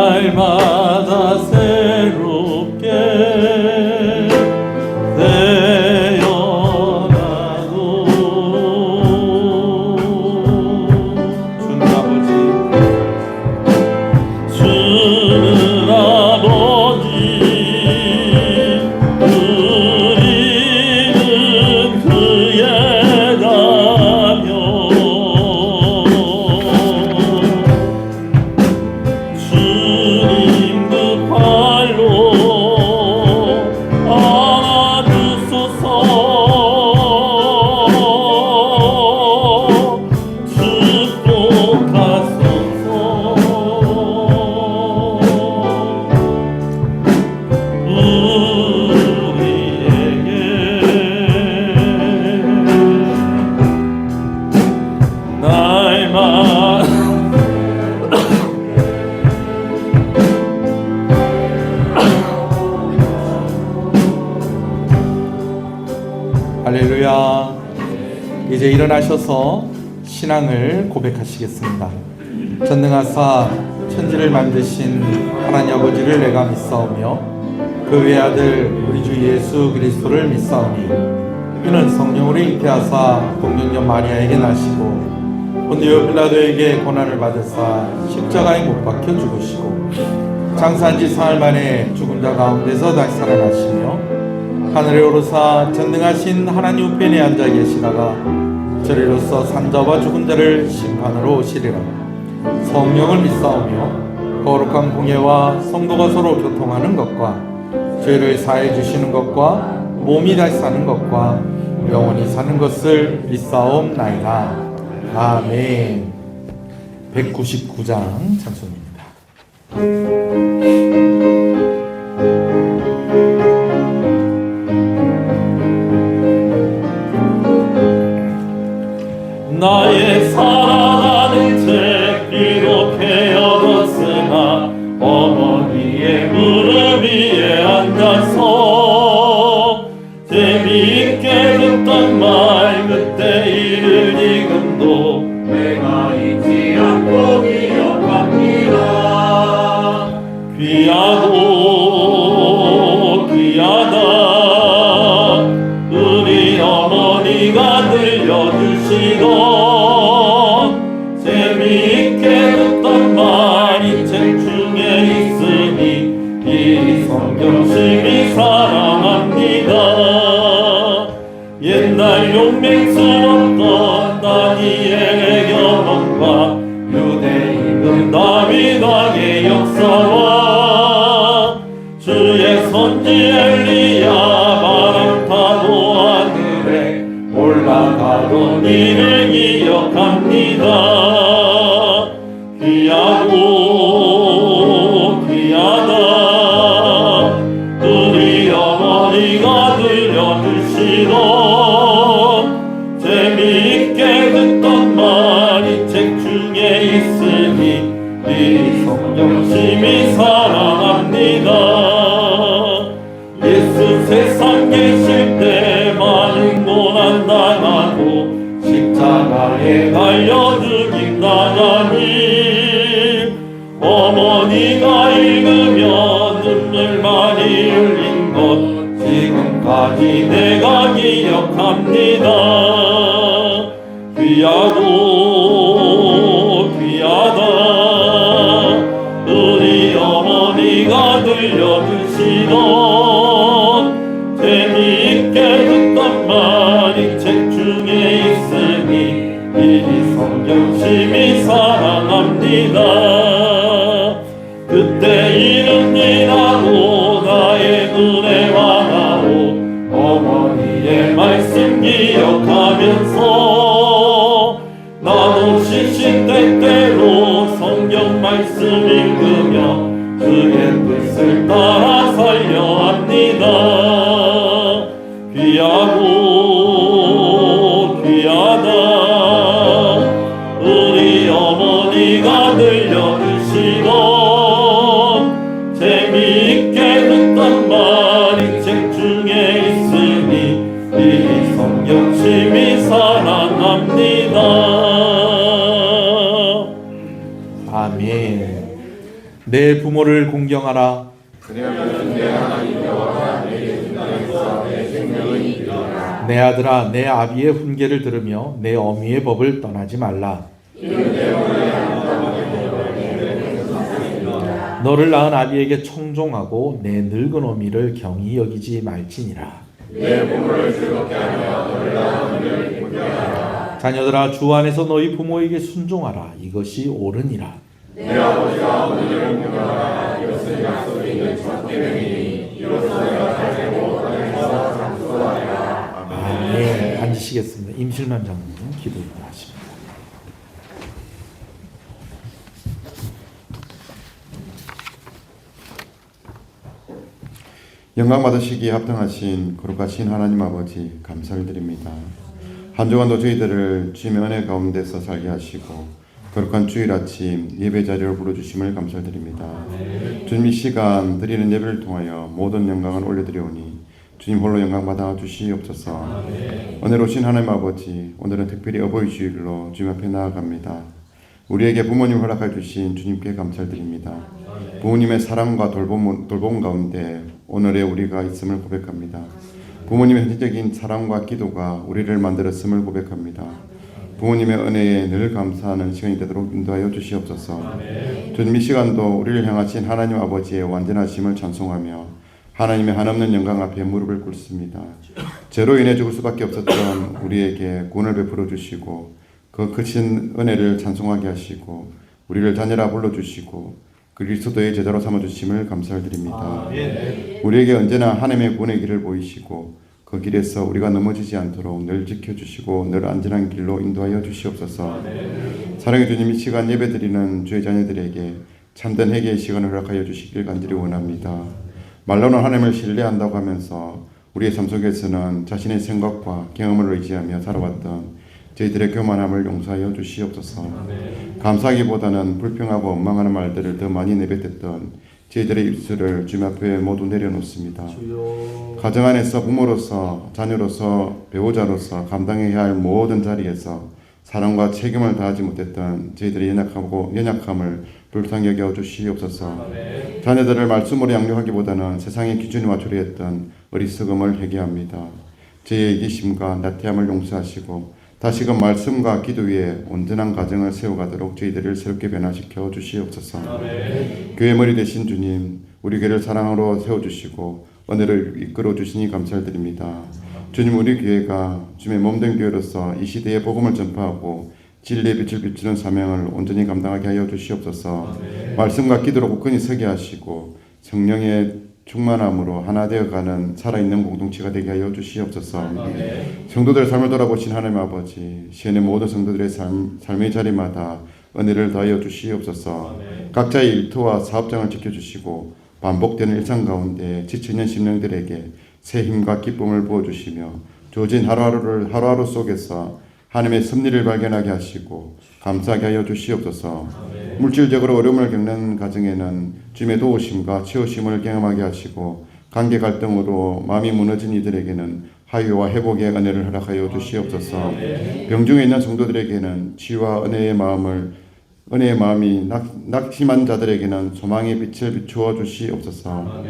날마다 새롭게 되어나도 주는 아버지 우리는 그의 자녀 주님 그 팔로 안아주소서 축복하소서 우리에게 날마다 할렐루야. 이제 일어나셔서 신앙을 고백하시겠습니다. 전능하사 천지를 만드신 하나님 아버지를 내가 믿사오며 그 외아들 우리 주 예수 그리스도를 믿사오니 이는 성령으로 잉태하사 동정녀 마리아에게 나시고 본디오 빌라도에게 고난을 받으사 십자가에 못 박혀 죽으시고 장사한 지 사흘 만에 죽은 자 가운데서 다시 살아나시며 하늘에 오르사 전능하신 하나님 우편에 앉아 계시다가 저리로서 산자와 죽은 자를 심판으로 오시리라. 성령을 믿사오며 거룩한 공예와 성도가 서로 교통하는 것과 죄를 사해 주시는 것과 몸이 다시 사는 것과 영원히 사는 것을 믿사옵나이다. 아멘. 199장 찬송입니다. 나의 사랑하는 책 기록해뒀으나 어머니의 무릎 위에 앉아서 재미있게 듣던 말 그때 일을 지금도 내가 잊지 않고 기억합니다. 귀하고 귀하다 우리 어머니가 들려주시던 재미있게 듣던 말이 책 중에 있으니 이 성경심이 사랑합니다. 옛날 용맹스럽던 다니엘의 경험과 유대인은 다윗왕의 역사와 주의 선지 엘리야 바람 타고 하늘에 올라가던 일을 기억합니다. 귀하고 귀하다 우리 어머니가 들려주시던 재미있게 듣던 말이 책 중에 있으니 이 성경심이 사랑합니다. 예수 세상 계실 때 많은 고난 당하고 십자가에 달려 죽임 당하니 어머니가 읽으며 눈물 많이 흘린 것 지금까지 내가 기억합니다. 귀하고 귀하다 우리 어머니가 들려주시던 재미있게 듣던 말이 책 중에 있으니 이 성경심이 사랑합니다. 그때 이른 일하고 나의 눈에 와나오 어머니의 말씀 기억하면서 내 부모를 공경하라. 그러면 내 하나님 여호와가 내게 준 땅에서 내 생명을 이루리라. 내 아들아, 내 아비의 훈계를 들으며 내 어미의 법을 떠나지 말라. 너를 낳은 아비에게 청종하고 내 늙은 어미를 경히 여기지 말지니라. 내 부모를 즐겁게 하며 너를 낳은 어미를 기쁘게 하라. 자녀들아, 주 안에서 너희 부모에게 순종하라. 이것이 옳으니라. 내 아버지와 어머니를 공경하라. 이것은 약속이 있는 첫 계명이니 이로써 내가 살고 땅에서 장수하리라. 아멘. 앉으시겠습니다. 임실만 장로님 기도를 하십니다. 영광 받으시기에 합당하신 거룩하신 하나님 아버지 감사를 드립니다. 한 주간도 저희들을 주님의 은혜 가운데서 살게 하시고 거룩한 주일 아침 예배 자리로 불러주심을 감사드립니다. 주님 이 시간 드리는 예배를 통하여 모든 영광을 올려드리오니 주님 홀로 영광 받아 주시옵소서. 은혜로우신 하나님 아버지, 오늘은 특별히 어버이 주일로 주님 앞에 나아갑니다. 우리에게 부모님 허락해 주신 주님께 감사드립니다. 부모님의 사랑과 돌봄 가운데 오늘의 우리가 있음을 고백합니다. 부모님의 현실적인 사랑과 기도가 우리를 만들었음을 고백합니다. 부모님의 은혜에 늘 감사하는 시간이 되도록 인도하여 주시옵소서. 주님 이 시간도 우리를 향하신 하나님 아버지의 완전하심을 찬송하며 하나님의 한없는 영광 앞에 무릎을 꿇습니다. 죄로 인해 죽을 수밖에 없었던 우리에게 구원을 베풀어 주시고 그 크신 은혜를 찬송하게 하시고 우리를 자녀라 불러주시고 그리스도의 제자로 삼아주심을 감사를 드립니다. 우리에게 언제나 하나님의 구원의 길을 보이시고 그 길에서 우리가 넘어지지 않도록 늘 지켜주시고 늘 안전한 길로 인도하여 주시옵소서. 사랑의 주님, 이 시간 예배드리는 주의 자녀들에게 참된 회개의 시간을 허락하여 주시길 간절히 원합니다. 말로는 하나님을 신뢰한다고 하면서 우리의 삶 속에서는 자신의 생각과 경험을 의지하며 살아왔던 저희들의 교만함을 용서하여 주시옵소서. 감사하기보다는 불평하고 원망하는 말들을 더 많이 내뱉었던 저희들의 입술을 주님 앞에 모두 내려놓습니다. 가정 안에서 부모로서, 자녀로서, 배우자로서 감당해야 할 모든 자리에서 사랑과 책임을 다하지 못했던 저희들의 연약함을 불쌍히 여겨 주시옵소서. 자녀들을 말씀으로 양육하기보다는 세상의 기준에 맞추려 했던 어리석음을 회개합니다. 저희의 이기심과 나태함을 용서하시고 다시금 말씀과 기도 위에 온전한 가정을 세워가도록 저희들을 새롭게 변화시켜 주시옵소서. 교회 머리 되신 주님, 우리 교회를 사랑으로 세워주시고 은혜를 이끌어 주시니 감사를 드립니다. 주님, 우리 교회가 주님의 몸된 교회로서 이 시대에 복음을 전파하고 진리의 빛을 비추는 사명을 온전히 감당하게 하여 주시옵소서. 말씀과 기도로 굳건히 서게 하시고 성령의 충만함으로 하나 되어가는 살아있는 공동체가 되게 하여 주시옵소서. 성도들의 삶을 돌아보신 하나님 아버지, 시연의 모든 성도들의 삶의 자리마다 은혜를 더하여 주시옵소서. 각자의 일터와 사업장을 지켜주시고 반복되는 일상 가운데 지쳐있는 심령들에게 새 힘과 기쁨을 부어주시며 주어진 하루하루 속에서 하나님의 섭리를 발견하게 하시고 감사하게 하여 주시옵소서. 물질적으로 어려움을 겪는 가정에는 주님의 도우심과 치유심을 경험하게 하시고 관계 갈등으로 마음이 무너진 이들에게는 화유와 회복의 은혜를 허락하여 주시옵소서. 병중에 있는 성도들에게는 치유와 은혜의 마음이 낙심한 자들에게는 소망의 빛을 비추어 주시옵소서.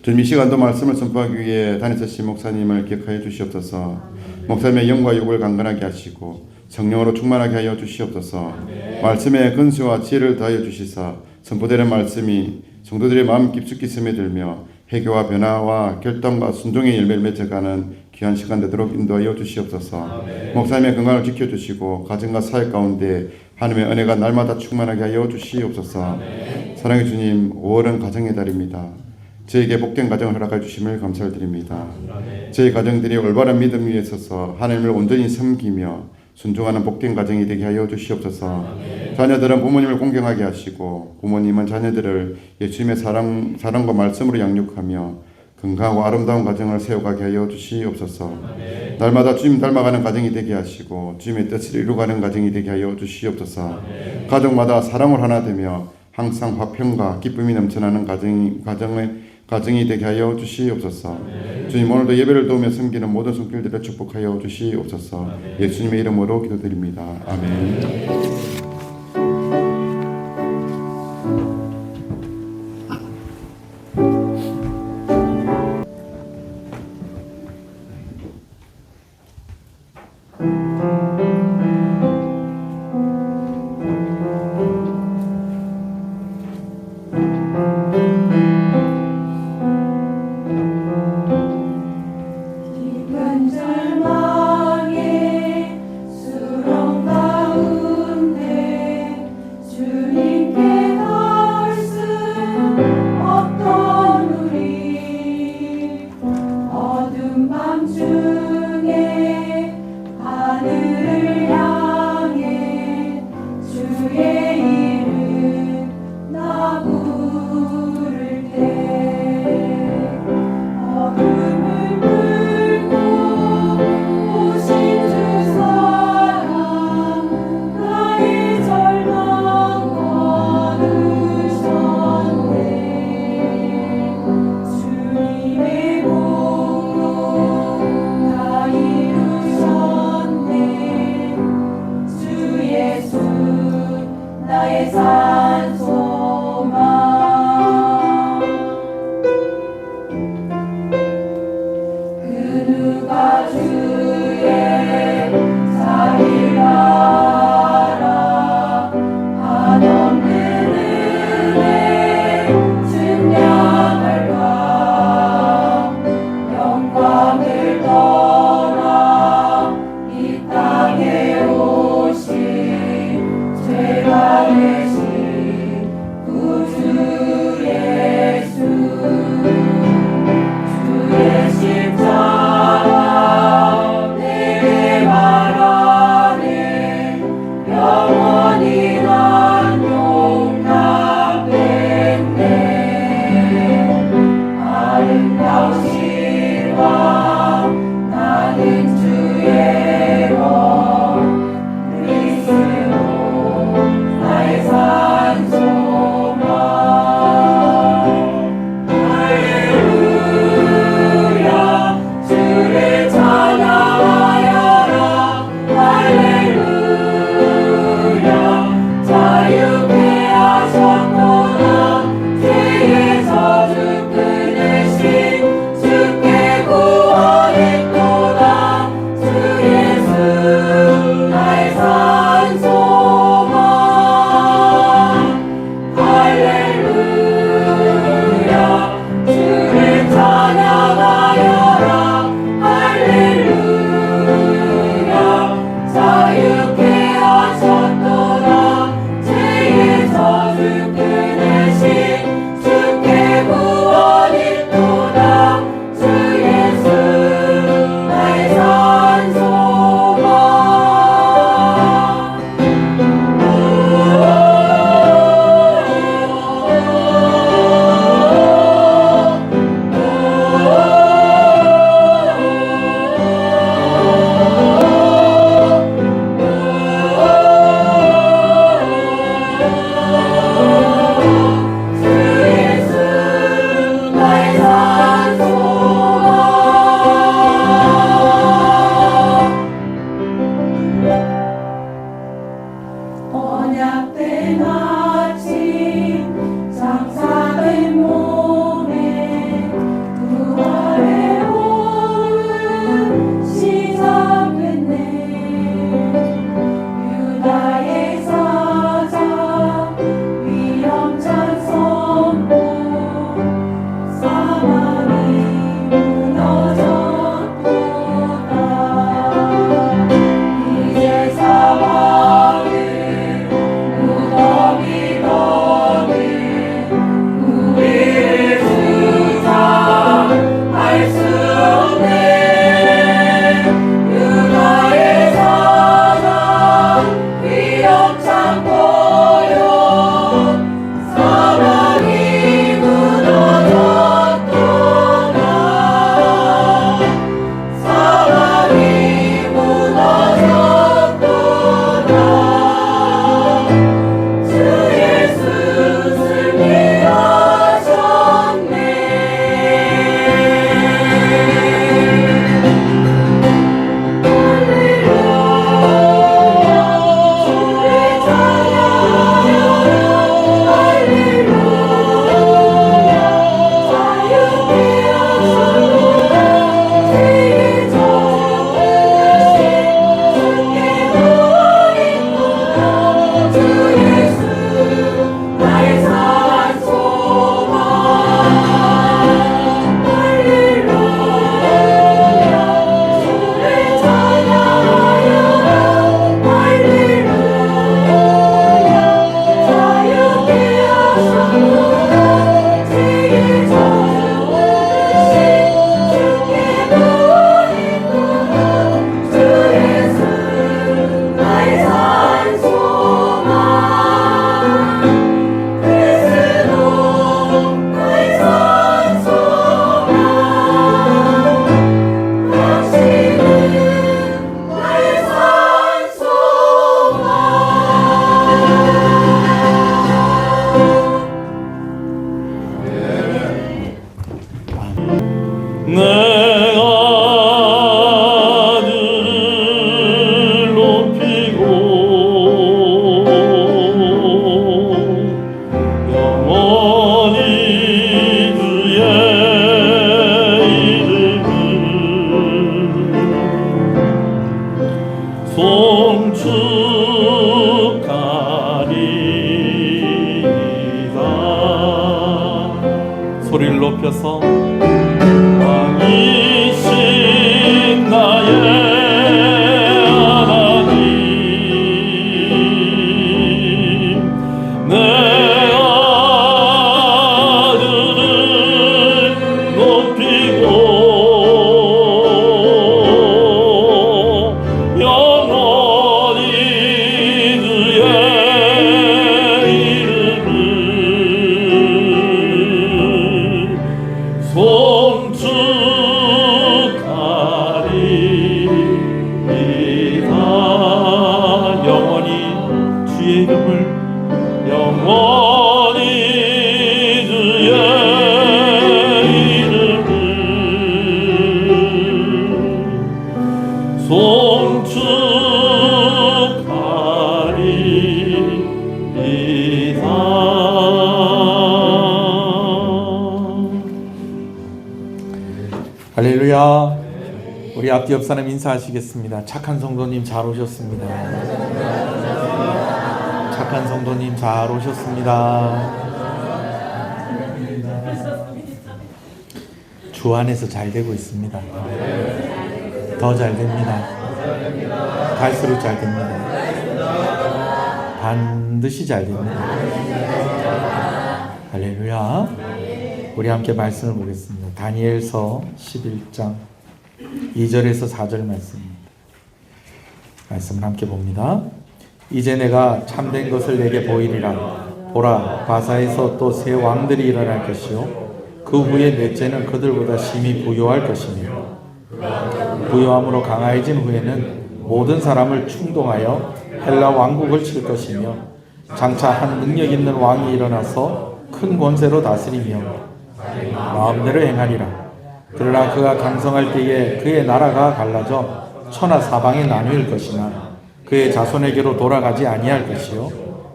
주님, 이 시간도 말씀을 선포하기 위해 다니엘신 목사님을 기억하여 주시옵소서. 목사님의 영과 욕을 강건하게 하시고 성령으로 충만하게 하여 주시옵소서. 말씀의 근수와 지혜를 더하여 주시사 선포되는 말씀이 성도들의 마음 깊숙이 스며들며 회개와 변화와 결단과 순종의 열매를 맺어가는 귀한 시간 되도록 인도하여 주시옵소서. 목사님의 건강을 지켜주시고 가정과 사회 가운데 하나님의 은혜가 날마다 충만하게 하여 주시옵소서. 사랑의 주님, 5월은 가정의 달입니다. 저에게 복된 가정을 허락해 주심을 감사를 드립니다. 저희 가정들이 올바른 믿음 위에 서서 하나님을 온전히 섬기며 순종하는 복된 가정이 되게 하여 주시옵소서. 자녀들은 부모님을 공경하게 하시고 부모님은 자녀들을 예수님의 사랑과 말씀으로 양육하며 건강하고 아름다운 가정을 세워가게 하여 주시옵소서. 날마다 주님 닮아가는 가정이 되게 하시고 주님의 뜻을 이루어가는 가정이 되게 하여 주시옵소서. 가족마다 사랑을 하나 되며 항상 화평과 기쁨이 넘쳐나는 가정이 되게 하여 주시옵소서. 주님, 오늘도 예배를 도우며 섬기는 모든 손길들을 축복하여 주시옵소서. 예수님의 이름으로 기도드립니다. 아멘. 송축하리이다. 소리를 높여서 왕이신 나의 내 아들을 높이고 영원히 그의 이름을 송축하리이다. 영원히 주의 이름을 영원히 주의 이름을 송축하리이다. 할렐루야. 우리 앞뒤 옆 사람 인사하시겠습니다. 착한 성도님 잘 오셨습니다. 착한 성도님 잘 오셨습니다. 주 안에서 잘 되고 있습니다. 더 잘 됩니다. 갈수록 잘 됩니다. 반드시 잘 됩니다. 할렐루야. 우리 함께 말씀을 보겠습니다. 다니엘서 11장 2절에서 4절 말씀입니다. 말씀을 함께 봅니다. 이제 내가 참된 것을 내게 보이리라. 보라, 바사에서 또 새 왕들이 일어날 것이요 그 후에 넷째는 그들보다 심히 부요할 것이며 부요함으로 강화해진 후에는 모든 사람을 충동하여 헬라 왕국을 칠 것이며 장차 한 능력 있는 왕이 일어나서 큰 권세로 다스리며 마음대로 행하리라. 그러나 그가 강성할 때에 그의 나라가 갈라져 천하 사방에 나누일 것이나 그의 자손에게로 돌아가지 아니할 것이요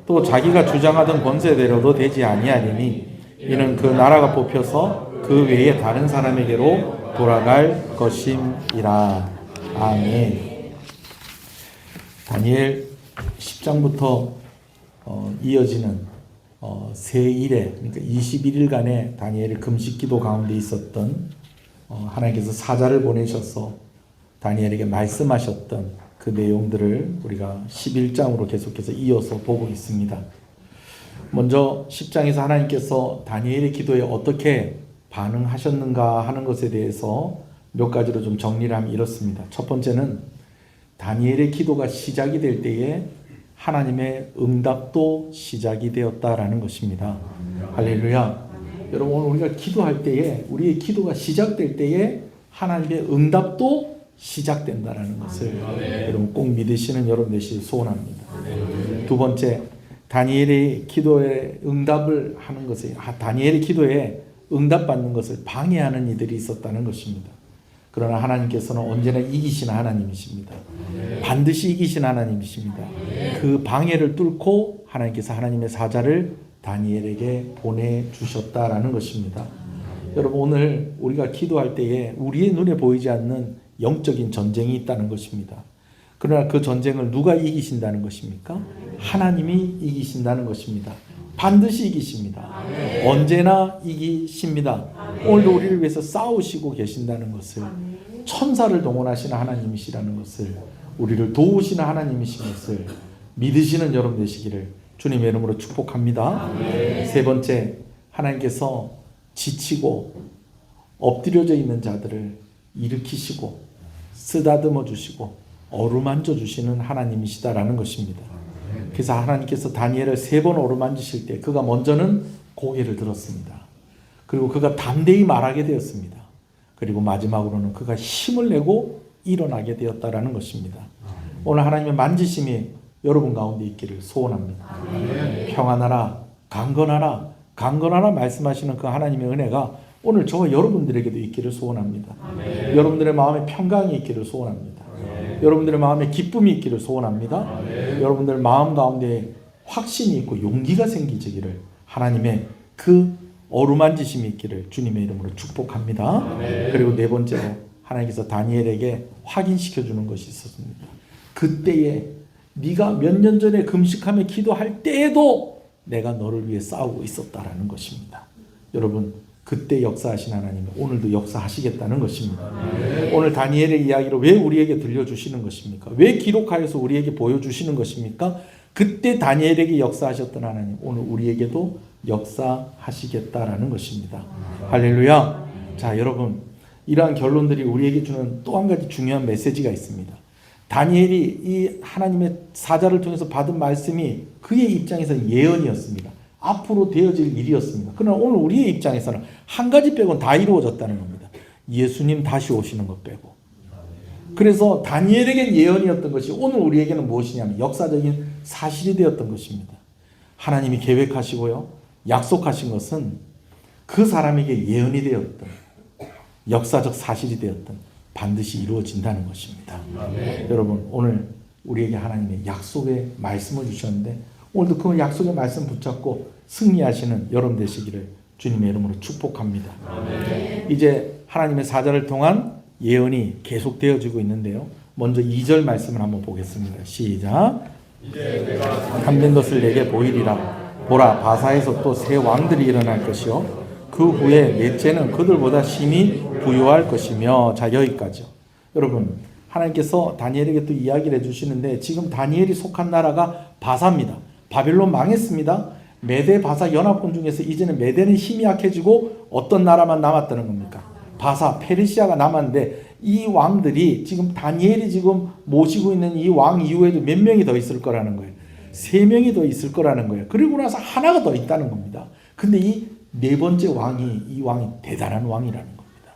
또 자기가 주장하던 권세대로도 되지 아니하리니 이는 그 나라가 뽑혀서 그 외에 다른 사람에게로 돌아갈 것임이라. 아멘. 다니엘 10장부터 이어지는 세 일에, 그러니까 21일간의 다니엘의 금식기도 가운데 있었던 하나님께서 사자를 보내셔서 다니엘에게 말씀하셨던 그 내용들을 우리가 11장으로 계속해서 이어서 보고 있습니다. 먼저 10장에서 하나님께서 다니엘의 기도에 어떻게 반응하셨는가 하는 것에 대해서 몇 가지로 좀 정리를 하면 이렇습니다. 첫 번째는 다니엘의 기도가 시작이 될 때에 하나님의 응답도 시작이 되었다라는 것입니다. 할렐루야. 여러분, 오늘 우리가 기도할 때에, 우리의 기도가 시작될 때에 하나님의 응답도 시작된다라는 것을 여러분 꼭 믿으시는 여러분 되시길 소원합니다. 두 번째, 다니엘의 기도에 응답을 하는 것을, 다니엘의 기도에 응답받는 것을 방해하는 이들이 있었다는 것입니다. 그러나 하나님께서는 언제나 이기시는 하나님이십니다. 반드시 이기시는 하나님이십니다. 그 방해를 뚫고 하나님께서 하나님의 사자를 다니엘에게 보내주셨다라는 것입니다. 여러분, 오늘 우리가 기도할 때에 우리의 눈에 보이지 않는 영적인 전쟁이 있다는 것입니다. 그러나 그 전쟁을 누가 이기신다는 것입니까? 하나님이 이기신다는 것입니다. 반드시 이기십니다. 언제나 이기십니다. 오늘도 우리를 위해서 싸우시고 계신다는 것을, 천사를 동원하시는 하나님이시라는 것을, 우리를 도우시는 하나님이신 것을 믿으시는 여러분 되시기를 주님의 이름으로 축복합니다. 세 번째, 하나님께서 지치고 엎드려져 있는 자들을 일으키시고 쓰다듬어 주시고 어루만져 주시는 하나님이시다라는 것입니다. 그래서 하나님께서 다니엘을 3번 어루만지실 때 그가 먼저는 고개를 들었습니다. 그리고 그가 담대히 말하게 되었습니다. 그리고 마지막으로는 그가 힘을 내고 일어나게 되었다라는 것입니다. 오늘 하나님의 만지심이 여러분 가운데 있기를 소원합니다. 평안하라, 강건하라, 강건하라 말씀하시는 그 하나님의 은혜가 오늘 저와 여러분들에게도 있기를 소원합니다. 여러분들의 마음에 평강이 있기를 소원합니다. 여러분들의 마음에 기쁨이 있기를 소원합니다. 여러분들 마음 가운데 확신이 있고 용기가 생기기를, 하나님의 그 어루만지심이 있기를 주님의 이름으로 축복합니다. 그리고 네 번째로 하나님께서 다니엘에게 확인시켜 주는 것이 있었습니다. 그 그때에 네가 몇 년 전에 금식하며 기도할 때에도 내가 너를 위해 싸우고 있었다라는 것입니다. 여러분, 그때 역사하신 하나님은 오늘도 역사하시겠다는 것입니다. 오늘 다니엘의 이야기를 왜 우리에게 들려주시는 것입니까? 왜 기록하여서 우리에게 보여주시는 것입니까? 그때 다니엘에게 역사하셨던 하나님 오늘 우리에게도 역사하시겠다라는 것입니다. 할렐루야. 자, 여러분, 이러한 결론들이 우리에게 주는 또 한 가지 중요한 메시지가 있습니다. 다니엘이 이 하나님의 사자를 통해서 받은 말씀이 그의 입장에서는 예언이었습니다. 앞으로 되어질 일이었습니다. 그러나 오늘 우리의 입장에서는 한 가지 빼고는 다 이루어졌다는 겁니다. 예수님 다시 오시는 것 빼고. 그래서 다니엘에겐 예언이었던 것이 오늘 우리에게는 무엇이냐면 역사적인 사실이 되었던 것입니다. 하나님이 계획하시고요, 약속하신 것은 그 사람에게 예언이 되었던 역사적 사실이 되었던 반드시 이루어진다는 것입니다. 여러분, 오늘 우리에게 하나님의 약속의 말씀을 주셨는데 오늘도 그 약속의 말씀 붙잡고 승리하시는 여러분 되시기를 주님의 이름으로 축복합니다. 이제 하나님의 사자를 통한 예언이 계속되어지고 있는데요. 먼저 2절 말씀을 한번 보겠습니다. 시작. 참된 것을 내게 보이리라. 보라, 바사에서 또 새 왕들이 일어날 것이요 그 후에 넷째는 그들보다 심히 부유할 것이며. 자, 여기까지요. 여러분, 하나님께서 다니엘에게 또 이야기를 해주시는데 지금 다니엘이 속한 나라가 바사입니다. 바벨론 망했습니다. 메대 바사 연합군 중에서 이제는 메대는 힘이 약해지고 어떤 나라만 남았다는 겁니까? 바사, 페르시아가 남았는데 이 왕들이 지금 다니엘이 지금 모시고 있는 이 왕 이후에도 몇 명이 더 있을 거라는 거예요. 3명이 더 있을 거라는 거예요. 그리고 나서 하나가 더 있다는 겁니다. 근데 이 네 번째 왕이, 이 왕이 대단한 왕이라는 겁니다.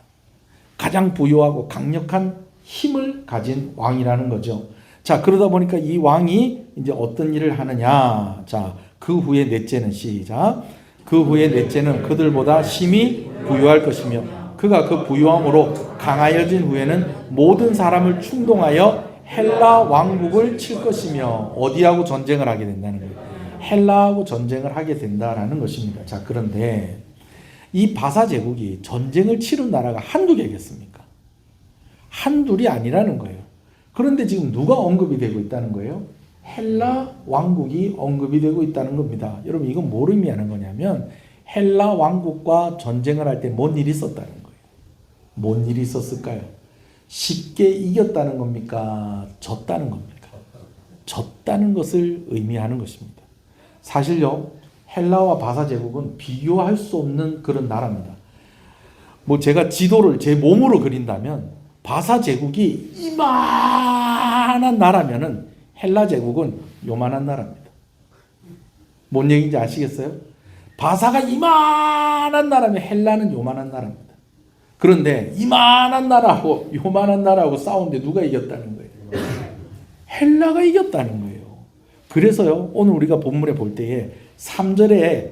가장 부유하고 강력한 힘을 가진 왕이라는 거죠. 자, 그러다 보니까 이 왕이 이제 어떤 일을 하느냐. 자, 그 후에 넷째는 시작. 그 후에 넷째는 그들보다 심히 부유할 것이며 그가 그 부유함으로 강하여진 후에는 모든 사람을 충동하여 헬라 왕국을 칠 것이며. 어디하고 전쟁을 하게 된다는 거예요. 헬라하고 전쟁을 하게 된다라는 것입니다. 자, 그런데 이 바사 제국이 전쟁을 치른 나라가 한두 개겠습니까? 한둘이 아니라는 거예요. 그런데 지금 누가 언급이 되고 있다는 거예요? 헬라 왕국이 언급이 되고 있다는 겁니다. 여러분, 이건 뭘 의미하는 거냐면 헬라 왕국과 전쟁을 할 때 뭔 일이 있었다는 거예요. 뭔 일이 있었을까요? 쉽게 이겼다는 겁니까? 졌다는 겁니까? 졌다는 것을 의미하는 것입니다. 사실요, 헬라와 바사 제국은 비교할 수 없는 그런 나라입니다. 뭐 제가 지도를 제 몸으로 그린다면 바사 제국이 이만한 나라면은 헬라 제국은 요만한 나라입니다. 뭔 얘기인지 아시겠어요? 바사가 이만한 나라면 헬라는 요만한 나라입니다. 그런데 이만한 나라하고 요만한 나라하고 싸우는데 누가 이겼다는 거예요? 헬라가 이겼다는 거예요. 그래서요, 오늘 우리가 본문에 볼 때에 3절에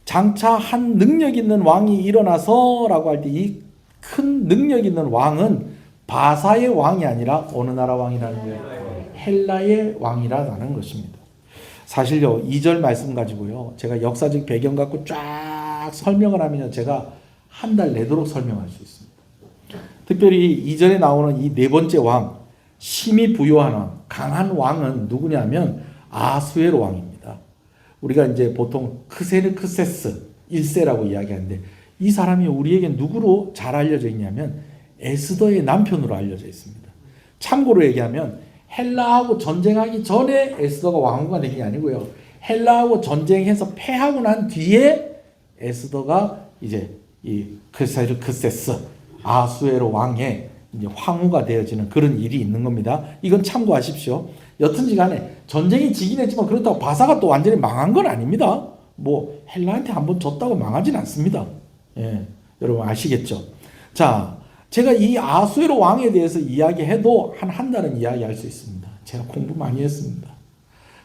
장차 한 능력 있는 왕이 일어나서 라고 할 때 이 큰 능력 있는 왕은 바사의 왕이 아니라 어느 나라 왕이라는 거예요? 헬라의 왕이라는 것입니다. 사실요, 2절 말씀 가지고요, 제가 역사적 배경 갖고 쫙 설명을 하면 제가 한 달 내도록 설명할 수 있습니다. 특별히 2절에 나오는 이 네 번째 왕, 심히 부유한 왕, 강한 왕은 누구냐면 아수에로 왕입니다. 우리가 이제 보통 크세르크세스 1세라고 이야기하는데 이 사람이 우리에게 누구로 잘 알려져 있냐면 에스더의 남편으로 알려져 있습니다. 참고로 얘기하면 헬라하고 전쟁하기 전에 에스더가 왕후가 된 게 아니고요. 헬라하고 전쟁해서 패하고 난 뒤에 에스더가 이제 이 크세르크세스 아수에로 왕의 이제 황후가 되어지는 그런 일이 있는 겁니다. 이건 참고하십시오. 여튼지 간에 전쟁이 지긴 했지만 그렇다고 바사가 또 완전히 망한 건 아닙니다. 뭐 헬라한테 한번 졌다고 망하진 않습니다. 예, 여러분 아시겠죠? 자, 제가 이 아수에로 왕에 대해서 이야기해도 한 달은 이야기할 수 있습니다. 제가 공부 많이 했습니다.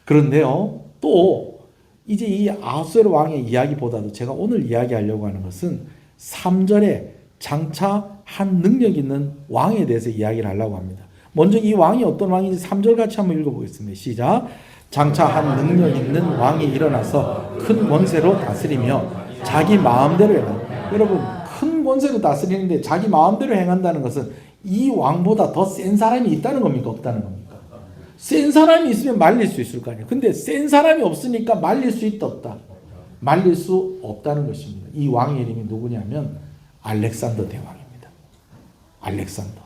그런데요, 또 이제 이 아수에로 왕의 이야기보다도 제가 오늘 이야기하려고 하는 것은 3절에 장차 한 능력 있는 왕에 대해서 이야기를 하려고 합니다. 먼저 이 왕이 어떤 왕인지 3절 같이 한번 읽어보겠습니다. 시작. 장차 한 능력 있는 왕이 일어나서 큰 권세로 다스리며 자기 마음대로 행한다. 여러분, 큰 권세로 다스리는데 자기 마음대로 행한다는 것은 이 왕보다 더 센 사람이 있다는 겁니까? 없다는 겁니까? 센 사람이 있으면 말릴 수 있을 거 아니에요. 근데 센 사람이 없으니까 말릴 수 있다 없다? 말릴 수 없다는 것입니다. 이 왕의 이름이 누구냐면 알렉산더 대왕입니다. 알렉산더.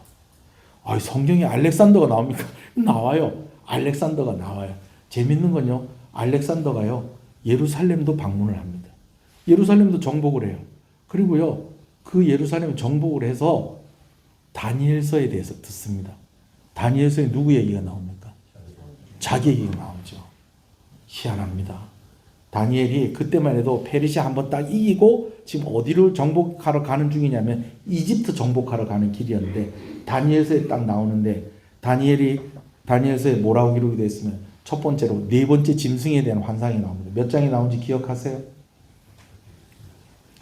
성경에 알렉산더가 나옵니까? 나와요. 알렉산더가 나와요. 재밌는 건요. 알렉산더가요. 예루살렘도 방문을 합니다. 예루살렘도 정복을 해요. 그리고요. 그 예루살렘 정복을 해서 다니엘서에 대해서 듣습니다. 다니엘서에 누구 얘기가 나옵니까? 자기 얘기가 나오죠. 희한합니다. 다니엘이 그때만 해도 페르시아 한번 딱 이기고 지금 어디를 정복하러 가는 중이냐면 이집트 정복하러 가는 길이었는데 다니엘서에 딱 나오는데 다니엘서에 뭐라고 기록이 되어 있으면 첫 번째로 네 번째 짐승에 대한 환상이 나옵니다. 몇 장이 나온지 기억하세요?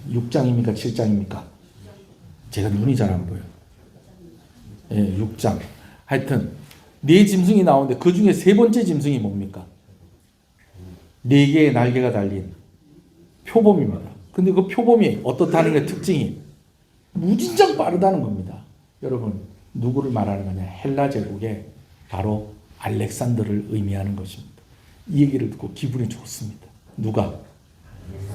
6장입니까? 7장입니까? 제가 눈이 잘 안 보여요. 6장. 하여튼 네 짐승이 나오는데 그 중에 세 번째 짐승이 뭡니까? 네 개의 날개가 달린 표범입니다. 근데 그 표범이 어떻다는 게 특징이 무진장 빠르다는 겁니다. 여러분 누구를 말하는 거냐? 헬라 제국의 바로 알렉산더를 의미하는 것입니다. 이 얘기를 듣고 기분이 좋습니다. 누가?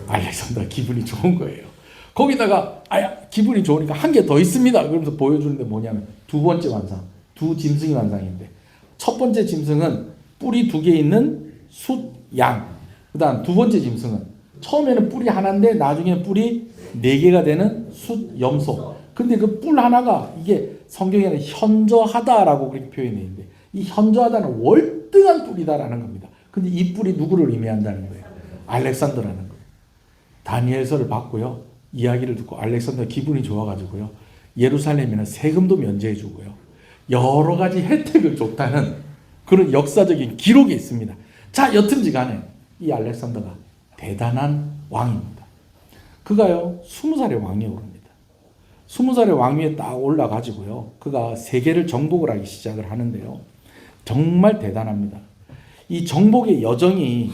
알렉산더가 기분이 좋은 거예요. 거기다가 기분이 좋으니까 한 개 더 있습니다. 그러면서 보여주는데 뭐냐면 두 번째 환상. 두 짐승이 환상인데 첫 번째 짐승은 뿔이 2개 있는 숫양. 그 다음 두 번째 짐승은 처음에는 뿔이 하나인데 나중에는 뿔이 4개가 되는 숫염소. 근데 그 뿔 하나가 이게 성경에는 현저하다라고 그렇게 표현되어 있는데 이 현저하다는 월등한 뿔이다라는 겁니다. 근데 이 뿔이 누구를 의미한다는 거예요? 알렉산더라는 거예요. 다니엘서를 받고요. 이야기를 듣고 알렉산더 기분이 좋아가지고요. 예루살렘에는 세금도 면제해 주고요. 여러 가지 혜택을 줬다는 그런 역사적인 기록이 있습니다. 자, 여튼지 간에 이 알렉산더가 대단한 왕입니다. 그가요 20살의 왕이 오릅니다. 20살의 왕위에 딱 올라가지고요. 그가 세계를 정복을 하기 시작을 하는데요. 정말 대단합니다. 이 정복의 여정이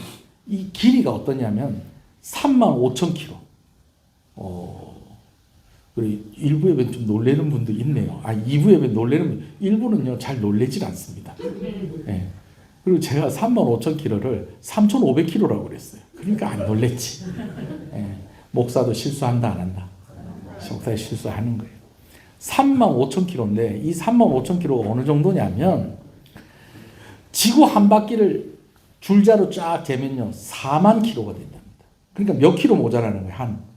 이 길이가 어떠냐면 35,000km. 그리고 일부에 좀 놀라는 분도 있네요. 2부에 놀라는 분, 1부는요 잘 놀라질 않습니다. 네. 그리고 제가 35,000km를 3,500km라고 그랬어요. 그러니까 안 놀랬지. 네. 목사도 실수한다 안 한다. 목사가 실수하는 거예요. 35,000km인데 이 35,000km가 어느 정도냐면 지구 한 바퀴를 줄자로 쫙 재면요 4만 km가 된답니다. 그러니까 몇 킬로 모자라는 거예요? 한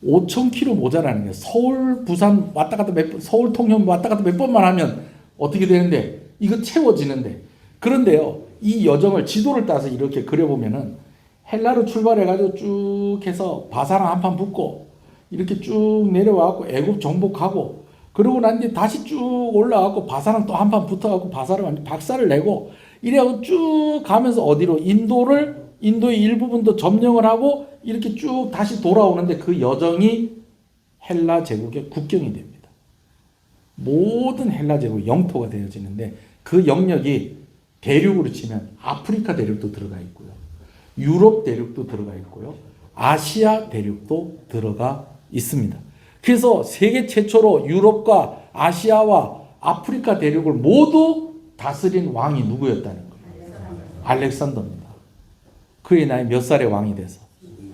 5,000km 모자라는 거예요. 서울, 부산 왔다 갔다 몇 번, 서울, 통영 왔다 갔다 몇 번만 하면 어떻게 되는데 이거 채워지는데 그런데요 이 여정을 지도를 따서 이렇게 그려보면은 헬라로 출발해가지고 쭉 해서 바사랑 한판 붙고 이렇게 쭉 내려와갖고 애굽 정복하고 그러고 난 뒤에 다시 쭉 올라가고 바사랑 또 한판 붙어갖고 바사를 완전 박살을 내고 이래갖고 쭉 가면서 어디로 인도의 일부분도 점령을 하고 이렇게 쭉 다시 돌아오는데 그 여정이 헬라 제국의 국경이 됩니다. 모든 헬라 제국 영토가 되어지는데 그 영역이 대륙으로 치면 아프리카 대륙도 들어가 있고요. 유럽 대륙도 들어가 있고요. 아시아 대륙도 들어가 있습니다. 그래서 세계 최초로 유럽과 아시아와 아프리카 대륙을 모두 다스린 왕이 누구였다는 거예요? 알렉산더입니다. 그의 나이 몇 살의 왕이 돼서?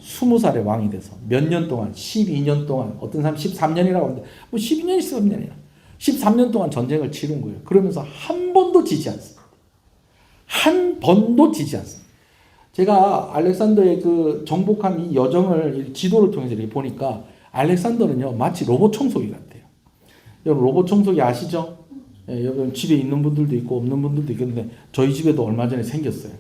20살의 왕이 돼서 몇 년 동안? 12년 동안, 어떤 사람 13년이라고 하는데 뭐 12년, 13년이나 13년 동안 전쟁을 치른 거예요. 그러면서 한 번도 지지 않습니다. 한 번도 지지 않습니다. 제가 알렉산더의 그 정복한 이 여정을 지도를 통해서 이렇게 보니까 알렉산더는요 마치 로봇 청소기 같아요. 여러분 로봇 청소기 아시죠? 예, 여러분 집에 있는 분들도 있고 없는 분들도 있겠는데 저희 집에도 얼마 전에 생겼어요.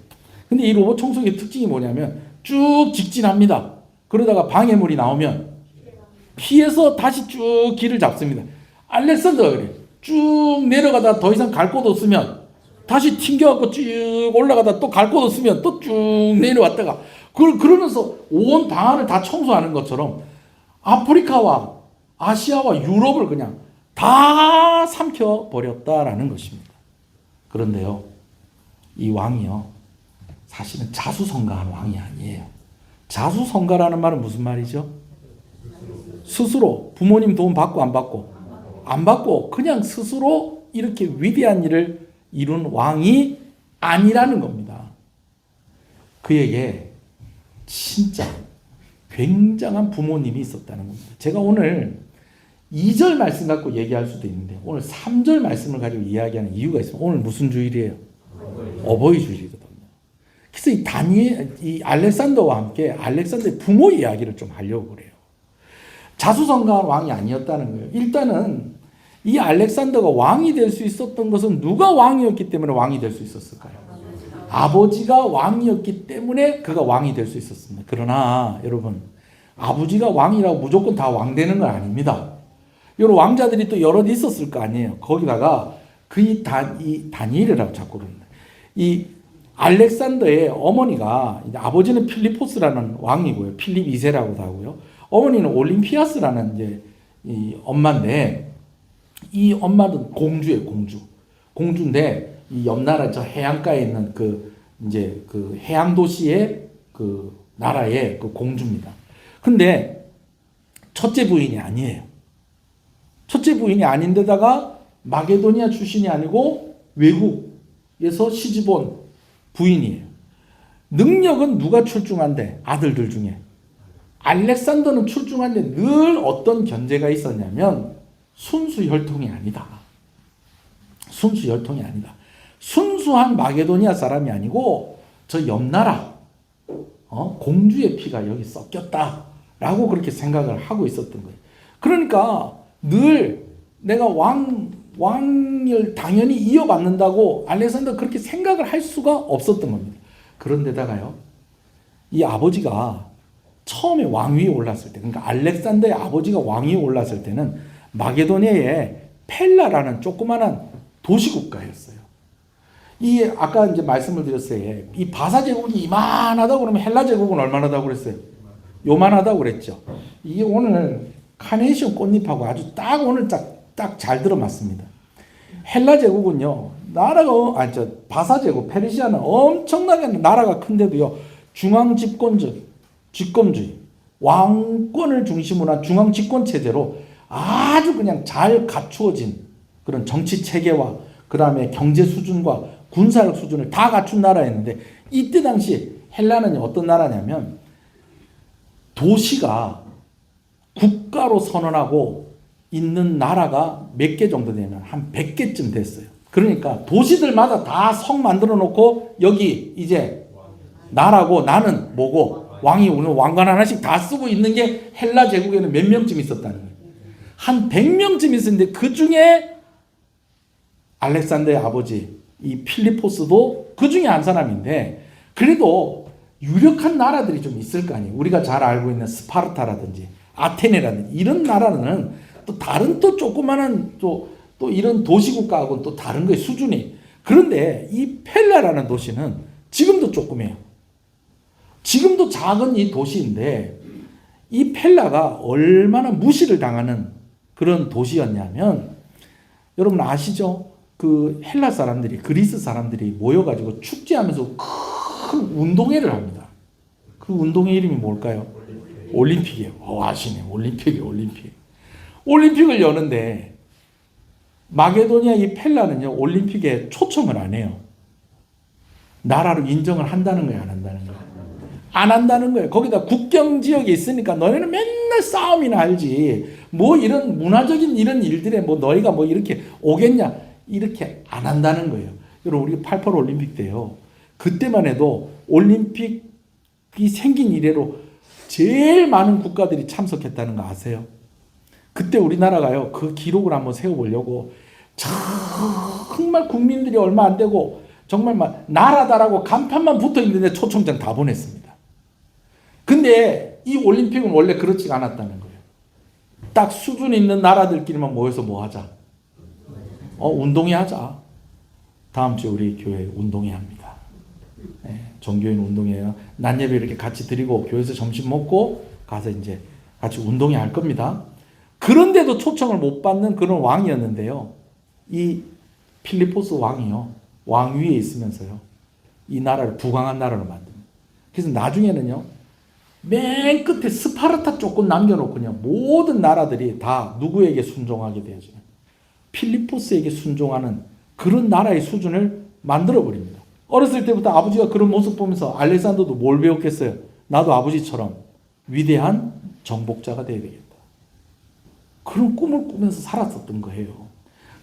근데 이 로봇 청소기의 특징이 뭐냐면 쭉 직진합니다. 그러다가 방해물이 나오면 피해서 다시 쭉 길을 잡습니다. 알렉산더가 그래요. 쭉 내려가다 더 이상 갈 곳 없으면 다시 튕겨갖고 쭉 올라가다 또 갈 곳 없으면 또 쭉 내려왔다가 그러면서 온 방안을 다 청소하는 것처럼 아프리카와 아시아와 유럽을 그냥 다 삼켜버렸다라는 것입니다. 그런데요, 이 왕이요, 사실은 자수성가한 왕이 아니에요. 자수성가라는 말은 무슨 말이죠? 스스로 부모님 도움 받고 안 받고? 안 받고 그냥 스스로 이렇게 위대한 일을 이룬 왕이 아니라는 겁니다. 그에게 진짜 굉장한 부모님이 있었다는 겁니다. 제가 오늘 2절 말씀 갖고 얘기할 수도 있는데 오늘 3절 말씀을 가지고 이야기하는 이유가 있습니다. 오늘 무슨 주일이에요? 어버이 주일이거든요. 그래서 이 알렉산더와 함께 알렉산더의 부모 이야기를 좀 하려고 그래요. 자수성가한 왕이 아니었다는 거예요. 일단은 이 알렉산더가 왕이 될 수 있었던 것은 누가 왕이었기 때문에 왕이 될 수 있었을까요? 아버지가 왕이었기 때문에 그가 왕이 될 수 있었습니다. 그러나 여러분, 아버지가 왕이라고 무조건 다 왕 되는 건 아닙니다. 여러 왕자들이 또 여럿 있었을 거 아니에요. 거기다가 이 다니엘이라고 자꾸 그럽니다. 이 알렉산더의 어머니가, 아버지는 필리포스라는 왕이고요. 필립 2세라고도 하고요. 어머니는 올림피아스라는 이제 이 엄마인데, 이 엄마는 공주예요, 공주. 공주인데, 이 옆나라 저 해안가에 있는 그 해양 도시의 그 나라의 그 공주입니다. 근데 첫째 부인이 아니에요. 첫째 부인이 아닌데다가 마게도니아 출신이 아니고 외국에서 시집온 부인이에요. 능력은 누가 출중한데? 아들들 중에. 알렉산더는 출중한데 늘 어떤 견제가 있었냐면 순수 혈통이 아니다. 순수 혈통이 아니다. 순수한 마게도니아 사람이 아니고 저 옆나라 공주의 피가 여기 섞였다라고 그렇게 생각을 하고 있었던 거예요. 그러니까 늘 내가 왕을 당연히 이어받는다고 알렉산더 그렇게 생각을 할 수가 없었던 겁니다. 그런데다가요, 이 아버지가 처음에 왕위에 올랐을 때, 그러니까 알렉산더의 아버지가 왕위에 올랐을 때는 마게도니아의 펠라라는 조그마한 도시국가였어요. 이 아까 이제 말씀을 드렸어요. 이 바사 제국이 이만하다고 그러면 헬라 제국은 얼마나다고 그랬어요? 요만하다고 그랬죠. 이게 오늘 카네이션 꽃잎하고 아주 딱 오늘 딱 잘 들어맞습니다. 헬라 제국은요, 나라가 바사 제국 페르시아는 엄청나게 나라가 큰데도요, 중앙 집권주의, 왕권을 중심으로 한 중앙 집권 체제로 아주 그냥 잘 갖추어진 그런 정치 체계와 그 다음에 경제 수준과 군사력 수준을 다 갖춘 나라였는데, 이때 당시 헬라는 어떤 나라냐면 도시가 국가로 선언하고 있는 나라가 몇 개 정도 되면 한 100개쯤 됐어요. 그러니까 도시들마다 다 성 만들어 놓고 여기 이제 나라고 나는 뭐고 왕이 오늘 왕관 하나씩 다 쓰고 있는 게 헬라 제국에는 몇 명쯤 있었다는 거예요. 한 100명쯤 있었는데 그 중에 알렉산더의 아버지 이 필리포스도 그 중에 한 사람인데, 그래도 유력한 나라들이 좀 있을 거 아니에요. 우리가 잘 알고 있는 스파르타라든지 아테네라든지 이런 나라는 또 다른 또 조그마한 또 이런 도시국가하고는 또 다른 거예요, 수준이. 그런데 이 펠라라는 도시는 지금도 조그매요. 지금도 작은 이 도시인데 이 펠라가 얼마나 무시를 당하는 그런 도시였냐면, 여러분 아시죠? 그 헬라 사람들이, 그리스 사람들이 모여가지고 축제하면서 큰 운동회를 합니다. 그 운동회 이름이 뭘까요? 올림픽이에요. 아시네. 올림픽을 여는데 마게도니아 이 펠라는요, 올림픽에 초청을 안 해요. 나라로 인정을 한다는 거예요, 안 한다는 거예요? 안 한다는 거예요. 거기다 국경 지역에 있으니까 너네는 맨날 싸움이나 알지, 뭐 이런 문화적인 이런 일들에 뭐 너희가 뭐 이렇게 오겠냐, 이렇게 안 한다는 거예요. 여러분, 우리 88 올림픽 때요, 그때만 해도 올림픽이 생긴 이래로 제일 많은 국가들이 참석했다는 거 아세요? 그때 우리나라가요, 그 기록을 한번 세워보려고 정말 국민들이 얼마 안 되고 정말 막 나라다라고 간판만 붙어 있는데 초청장 다 보냈습니다. 근데 이 올림픽은 원래 그렇지가 않았다는 거예요. 딱 수준 있는 나라들끼리만 모여서 뭐 하자? 운동회 하자. 다음 주에 우리 교회 운동회 합니다. 네, 종교인 운동회요. 낮 예배 이렇게 같이 드리고 교회에서 점심 먹고 가서 이제 같이 운동회 할 겁니다. 그런데도 초청을 못 받는 그런 왕이었는데요, 이 필리포스 왕이요, 왕위에 있으면서요, 이 나라를 부강한 나라로 만듭니다. 그래서 나중에는요, 맨 끝에 스파르타 조금 남겨놓고요, 모든 나라들이 다 누구에게 순종하게 되어져요? 필리포스에게 순종하는 그런 나라의 수준을 만들어 버립니다. 어렸을 때부터 아버지가 그런 모습 보면서 알렉산더도 뭘 배웠겠어요? 나도 아버지처럼 위대한 정복자가 되어야 되겠다. 그런 꿈을 꾸면서 살았었던 거예요.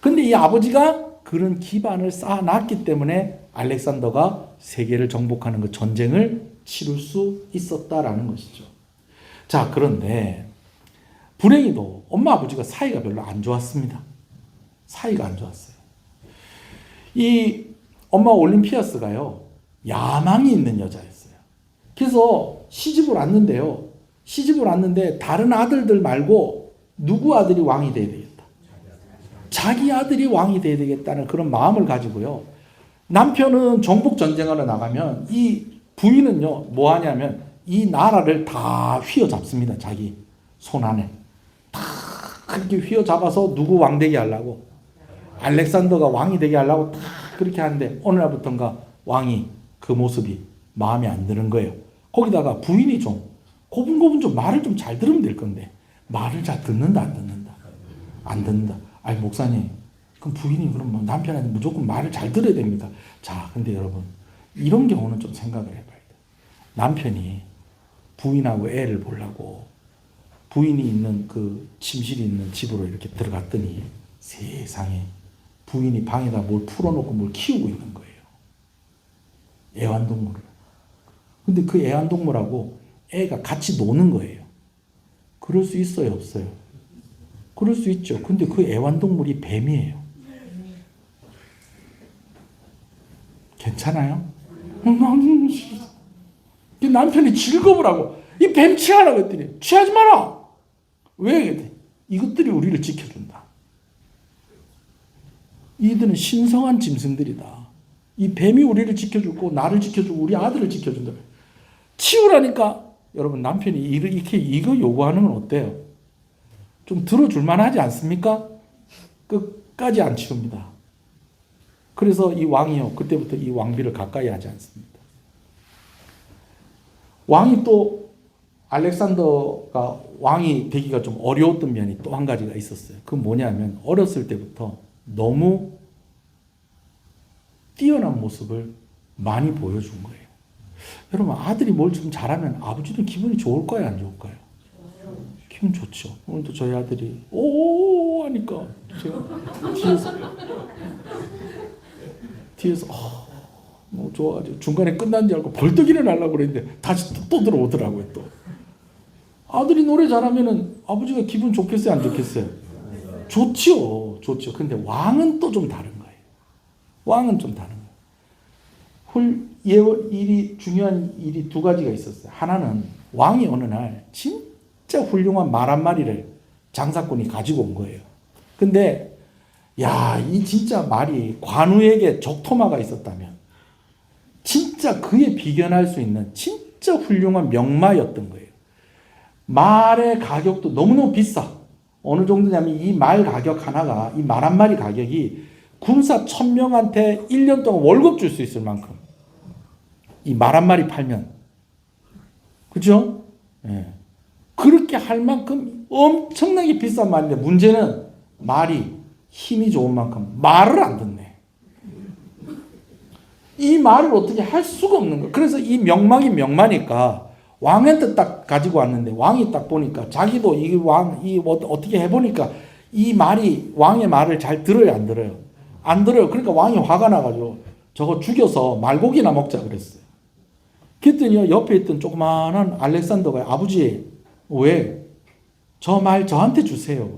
근데 이 아버지가 그런 기반을 쌓아놨기 때문에 알렉산더가 세계를 정복하는 그 전쟁을 치를 수 있었다라는 것이죠. 자, 그런데 불행히도 엄마 아버지가 사이가 별로 안 좋았습니다. 사이가 안 좋았어요. 이 엄마 올림피아스가요, 야망이 있는 여자였어요. 그래서 시집을 왔는데요. 시집을 왔는데 다른 아들들 말고 누구 아들이 왕이 돼야 되겠다. 자기 아들이 왕이 돼야 되겠다는 그런 마음을 가지고요. 남편은 정복 전쟁하러 나가면 이 부인은요, 뭐 하냐면 이 나라를 다 휘어잡습니다. 자기 손 안에. 다 그렇게 휘어잡아서 누구 왕 되게 하려고. 알렉산더가 왕이 되게 하려고 다 그렇게 하는데 어느 날부터인가 왕이 그 모습이 마음에 안 드는 거예요. 거기다가 부인이 좀 고분고분 좀 말을 좀 잘 들으면 될 건데 말을 잘 듣는다 안 듣는다? 안 듣는다. 아니 목사님, 그럼 부인이 그럼 뭐 남편한테 무조건 말을 잘 들어야 됩니다. 자, 근데 여러분 이런 경우는 좀 생각을 해봐야 돼요. 남편이 부인하고 애를 보려고 부인이 있는 그 침실이 있는 집으로 이렇게 들어갔더니 세상에 부인이 방에다 뭘 풀어놓고 뭘 키우고 있는 거예요. 애완동물을. 근데 그 애완동물하고 애가 같이 노는 거예요. 그럴 수 있어요, 없어요? 그럴 수 있죠. 근데 그 애완동물이 뱀이에요. 괜찮아요? 남편이 즐거울 하고 이 뱀 취하라고 했더니 취하지 마라. 왜? 그랬더니 이것들이 우리를 지켜준다. 이들은 신성한 짐승들이다. 이 뱀이 우리를 지켜주고 나를 지켜주고 우리 아들을 지켜준다. 치우라니까. 여러분 남편이 이렇게 이거 요구하는 건 어때요? 좀 들어줄 만하지 않습니까? 끝까지 안 치웁니다. 그래서 이 왕이요, 그때부터 이 왕비를 가까이 하지 않습니다. 왕이 또 알렉산더가 왕이 되기가 좀 어려웠던 면이 또 한 가지가 있었어요. 그건 뭐냐면 어렸을 때부터 너무 뛰어난 모습을 많이 보여준 거예요. 여러분 아들이 뭘 좀 잘하면 아버지는 기분이 좋을까요, 안 좋을까요? 기분 좋죠. 오늘도 저희 아들이 오 하니까 제가 뒤에서 뭐 좋아가지고 중간에 끝난 줄 알고 벌떡 일어나려고 그랬는데 다시 또 들어오더라고요. 또 아들이 노래 잘하면은 아버지가 기분 좋겠어요, 안 좋겠어요? 좋지요, 좋죠. 근데 왕은 또 좀 다른 거예요. 왕은 좀 다른 거예요. 일이 중요한 일이 두 가지가 있었어요. 하나는 왕이 어느 날 진짜 훌륭한 말 한 마리를 장사꾼이 가지고 온 거예요. 근데 야, 이 진짜 말이 관우에게 적토마가 있었다면 진짜 그에 비견할 수 있는 진짜 훌륭한 명마였던 거예요. 말의 가격도 너무너무 비싸. 어느 정도냐면 이 말 가격 하나가, 이 말 한 마리 가격이 군사 1000명한테 1년 동안 월급 줄 수 있을 만큼 이 말 한 마리 팔면, 그죠? 예. 그렇게 할 만큼 엄청나게 비싼 말인데 문제는 말이 힘이 좋은 만큼 말을 안 듣네. 이 말을 어떻게 할 수가 없는 거야. 그래서 이 명망이 명마니까 왕한테 딱 가지고 왔는데 왕이 딱 보니까 자기도 어떻게 해보니까 이 말이 왕의 말을 잘 들어요, 안 들어요? 안 들어요. 그러니까 왕이 화가 나가지고 저거 죽여서 말고기나 먹자 그랬어요. 그랬더니 옆에 있던 조그마한 알렉산더가 아버지 왜? 저 말 저한테 주세요.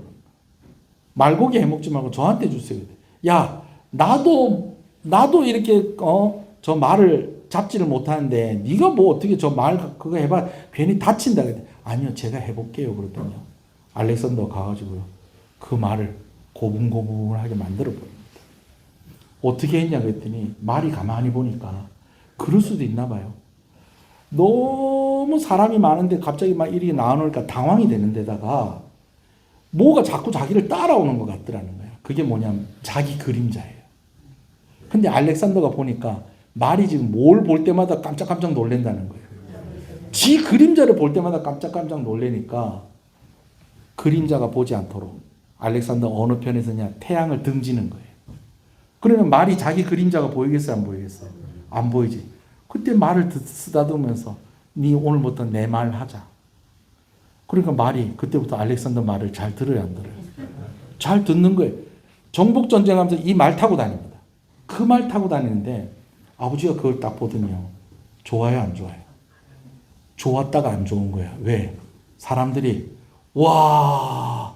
말고기 해먹지 말고 저한테 주세요. 야, 나도 이렇게 저 말을 잡지를 못하는데 네가 뭐 어떻게 저 말 그거 해봐 괜히 다친다 그랬더니 아니요 제가 해볼게요 그랬더니요 알렉산더가 가가지고요 그 말을 고분고분하게 만들어 버립니다. 어떻게 했냐 그랬더니 말이 가만히 보니까 그럴 수도 있나 봐요. 너무 사람이 많은데 갑자기 막 이렇게 나오니까 당황이 되는 데다가 뭐가 자꾸 자기를 따라오는 것 같더라는 거예요. 그게 뭐냐면 자기 그림자예요. 근데 알렉산더가 보니까 말이 지금 뭘 볼 때마다 깜짝깜짝 놀란다는 거예요. 지 그림자를 볼 때마다 깜짝깜짝 놀라니까 그림자가 보지 않도록 알렉산더 어느 편에 서냐 태양을 등지는 거예요. 그러면 말이 자기 그림자가 보이겠어요, 안 보이겠어요? 안 보이지. 그때 말을 쓰다듬으면서 네 오늘부터 내 말 하자. 그러니까 말이 그때부터 알렉산더 말을 잘 들어야 안 들어요. 잘 듣는 거예요. 정복 전쟁하면서 이 말 타고 다닙니다. 그 말 타고 다니는데 아버지가 그걸 딱 보더니요. 좋아요, 안 좋아요? 좋았다가 안 좋은 거야. 왜? 사람들이 와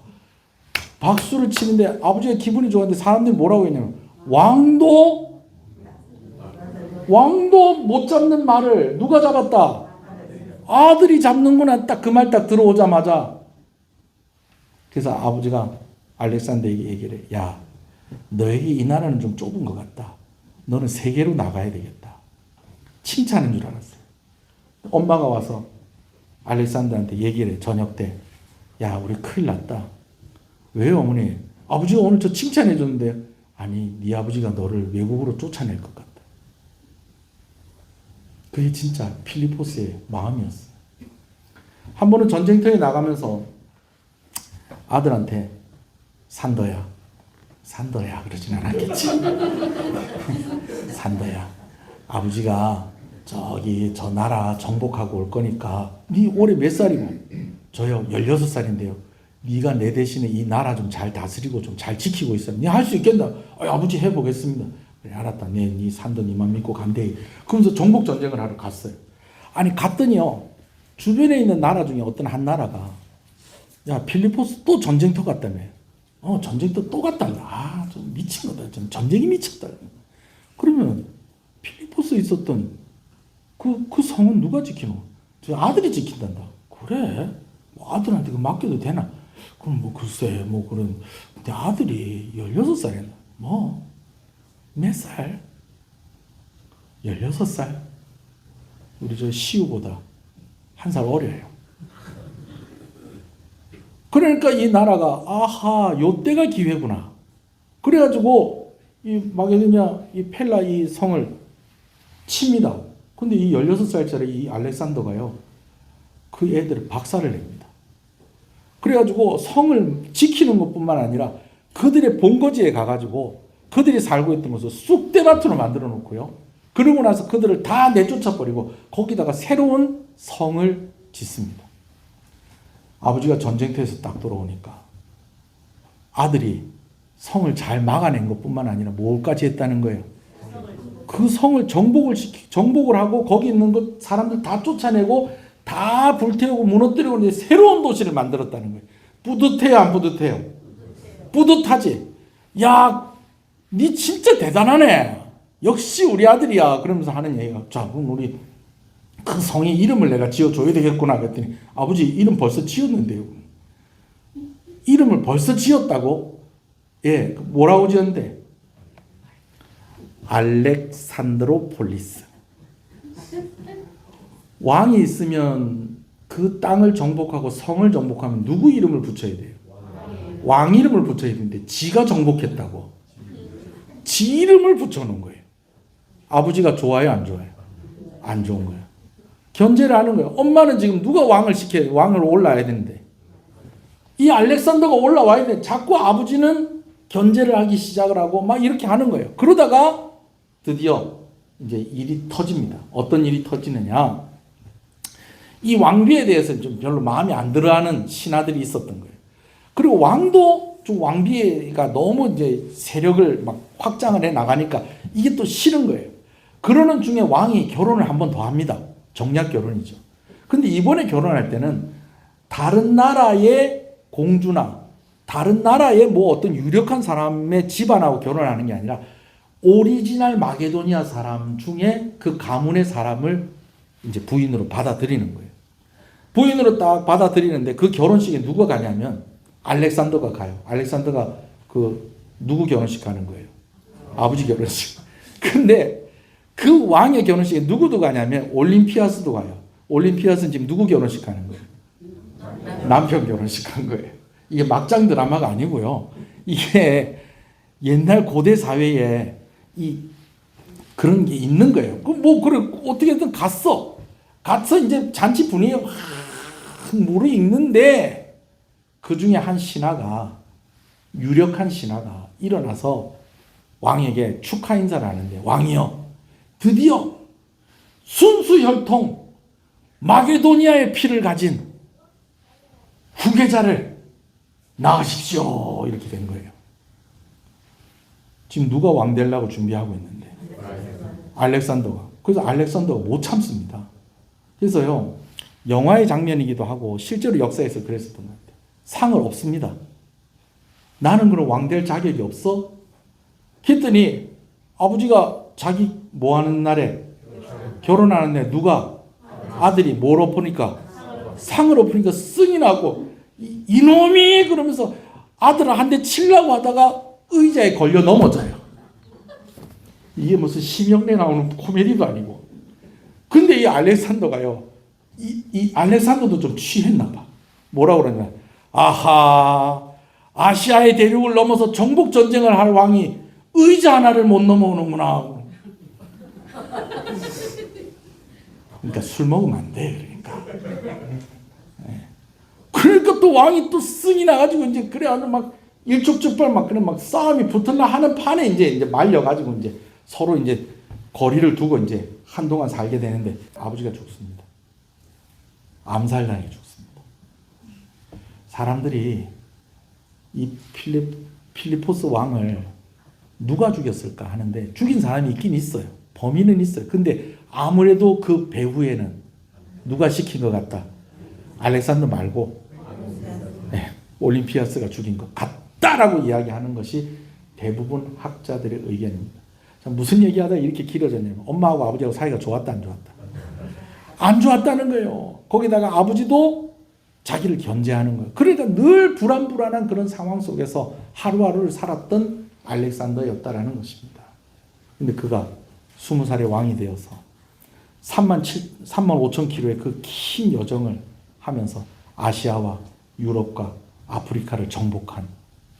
박수를 치는데 아버지가 기분이 좋았는데 사람들이 뭐라고 했냐면 왕도 못 잡는 말을 누가 잡았다? 아들이 잡는구나. 딱 그 말 딱 들어오자마자 그래서 아버지가 알렉산더에게 얘기를 해. 야, 너에게 이 나라는 좀 좁은 것 같다. 너는 세계로 나가야 되겠다. 칭찬인 줄 알았어요. 엄마가 와서 알렉산더한테 얘기를 해. 저녁 때. 야, 우리 큰일 났다. 왜요, 어머니? 아버지가 오늘 저 칭찬해 줬는데 아니, 네 아버지가 너를 외국으로 쫓아낼 것 같다. 그게 진짜 필리포스의 마음이었어요. 한 번은 전쟁터에 나가면서 아들한테 산더야 그러진 않았겠지. 산더야, 아버지가 저기 저 나라 정복하고 올 거니까 네 올해 몇 살이고? 저요 16살인데요. 네가 내 대신에 이 나라 좀 잘 다스리고 좀 잘 지키고 있어. 네 할 수 있겠나? 아버지 해보겠습니다. 그래, 알았다. 네 산더 니만 믿고 간대. 그러면서 정복 전쟁을 하러 갔어요. 아니 갔더니요. 주변에 있는 나라 중에 어떤 한 나라가 야 필리포스 또 전쟁터 갔다며. 전쟁터 또 갔다. 좀 미친 거다. 좀 전쟁이 미쳤다. 그러면 필리포스에 있었던 그 성은 누가 지키노? 저 아들이 지킨단다. 그래? 뭐 아들한테 그 맡겨도 되나? 그럼 뭐 글쎄 뭐 그런 내 아들이 16살이나 뭐 몇 살? 16살? 우리 저 시우보다 한 살 어려요. 그러니까 이 나라가 아하 요때가 기회구나. 그래가지고 이 마게도냐 이 펠라 이 성을 칩니다. 근데 이 16살짜리 이 알렉산더가요. 그 애들을 박살을 냅니다. 그래가지고 성을 지키는 것뿐만 아니라 그들의 본거지에 가가지고 그들이 살고 있던 것을 쑥대밭으로 만들어 놓고요. 그러고 나서 그들을 다 내쫓아버리고 거기다가 새로운 성을 짓습니다. 아버지가 전쟁터에서 딱 돌아오니까 아들이 성을 잘 막아낸 것뿐만 아니라 뭘까지 했다는 거예요. 그 성을 정복을 하고 거기 있는 것 사람들 다 쫓아내고 다 불태우고 무너뜨리고 이제 새로운 도시를 만들었다는 거예요. 뿌듯해요, 안 뿌듯해요? 뿌듯하지. 야, 니 진짜 대단하네. 역시 우리 아들이야. 그러면서 하는 얘기가 자, 그럼 우리 그 성의 이름을 내가 지어줘야 되겠구나 그랬더니 아버지 이름 벌써 지었는데요. 이름을 벌써 지었다고? 예, 뭐라고 지었는데? 알렉산드로폴리스. 왕이 있으면 그 땅을 정복하고 성을 정복하면 누구 이름을 붙여야 돼요? 왕 이름을 붙여야 되는데 지가 정복했다고 지 이름을 붙여놓은 거예요. 아버지가 좋아요, 안 좋아요? 안 좋은 거예요. 견제를 하는 거예요. 엄마는 지금 누가 왕을 시켜요? 왕을 올라야 되는데 이 알렉산더가 올라와야 돼. 자꾸 아버지는 견제를 하기 시작을 하고 막 이렇게 하는 거예요. 그러다가 드디어 이제 일이 터집니다. 어떤 일이 터지느냐? 이 왕비에 대해서 좀 별로 마음에 안 들어하는 신하들이 있었던 거예요. 그리고 왕도 좀 왕비가 너무 이제 세력을 막 확장을 해 나가니까 이게 또 싫은 거예요. 그러는 중에 왕이 결혼을 한 번 더 합니다. 정략 결혼이죠. 근데 이번에 결혼할 때는 다른 나라의 공주나 다른 나라의 뭐 어떤 유력한 사람의 집안하고 결혼하는 게 아니라 오리지널 마게도니아 사람 중에 그 가문의 사람을 이제 부인으로 받아들이는 거예요. 부인으로 딱 받아들이는데 그 결혼식에 누가 가냐면 알렉산더가 가요. 알렉산더가 그 누구 결혼식 가는 거예요? 아버지 결혼식. 근데 그 왕의 결혼식에 누구도 가냐면 올림피아스도 가요. 올림피아스는 지금 누구 결혼식 가는 거예요? 남편 결혼식 간 거예요. 이게 막장 드라마가 아니고요. 이게 옛날 고대 사회에 이 그런 게 있는 거예요. 그래 어떻게든 가서 이제 잔치 분위기가 확 무르익는데 그 중에 한 신하가 유력한 신하가 일어나서 왕에게 축하 인사를 하는데 왕이여 드디어 순수 혈통 마게도니아의 피를 가진 후계자를 낳으십시오. 이렇게 된 거예요. 지금 누가 왕 되려고 준비하고 있는데? 알렉산더가. 그래서 알렉산더가 못 참습니다. 그래서요, 영화의 장면이기도 하고 실제로 역사에서 그랬었던 것 같아요. 상을 없습니다. 나는 그럼 왕 될 자격이 없어? 그랬더니 아버지가 자기 뭐 하는 날에 결혼하는 날 누가 아들이 뭘 엎으니까 상을 엎으니까 승이 나고 이놈이 그러면서 아들을 한 대 치려고 하다가 의자에 걸려 넘어져요. 이게 무슨 심형래 나오는 코미디도 아니고. 근데 이 알렉산더가요, 이 알렉산더도 좀 취했나 봐. 뭐라고 그러냐. 아하, 아시아의 대륙을 넘어서 정복 전쟁을 할 왕이 의자 하나를 못 넘어오는구나. 그러니까 술 먹으면 안 돼. 그러니까 또 왕이 또 승이 나가지고 이제 그래 아주 막 일촉즉발 막 그런 막 싸움이 붙을라 하는 판에 이제 말려가지고 이제 서로 이제 거리를 두고 이제 한동안 살게 되는데 아버지가 죽습니다. 암살당해 죽습니다. 사람들이 이 필리포스 왕을 누가 죽였을까 하는데 죽인 사람이 있긴 있어요. 범인은 있어요. 근데 아무래도 그 배후에는 누가 시킨 것 같다. 알렉산더 말고 올림피아스가 죽인 것 같다라고 이야기하는 것이 대부분 학자들의 의견입니다. 자, 무슨 얘기하다 이렇게 길어졌냐면 엄마하고 아버지하고 사이가 좋았다 안 좋았다? 안 좋았다는 거예요. 거기다가 아버지도 자기를 견제하는 거예요. 그러니까 늘 불안불안한 그런 상황 속에서 하루하루를 살았던 알렉산더였다라는 것입니다. 근데 그가 20살의 왕이 되어서 3만 5천 킬로의 그 긴 여정을 하면서 아시아와 유럽과 아프리카를 정복한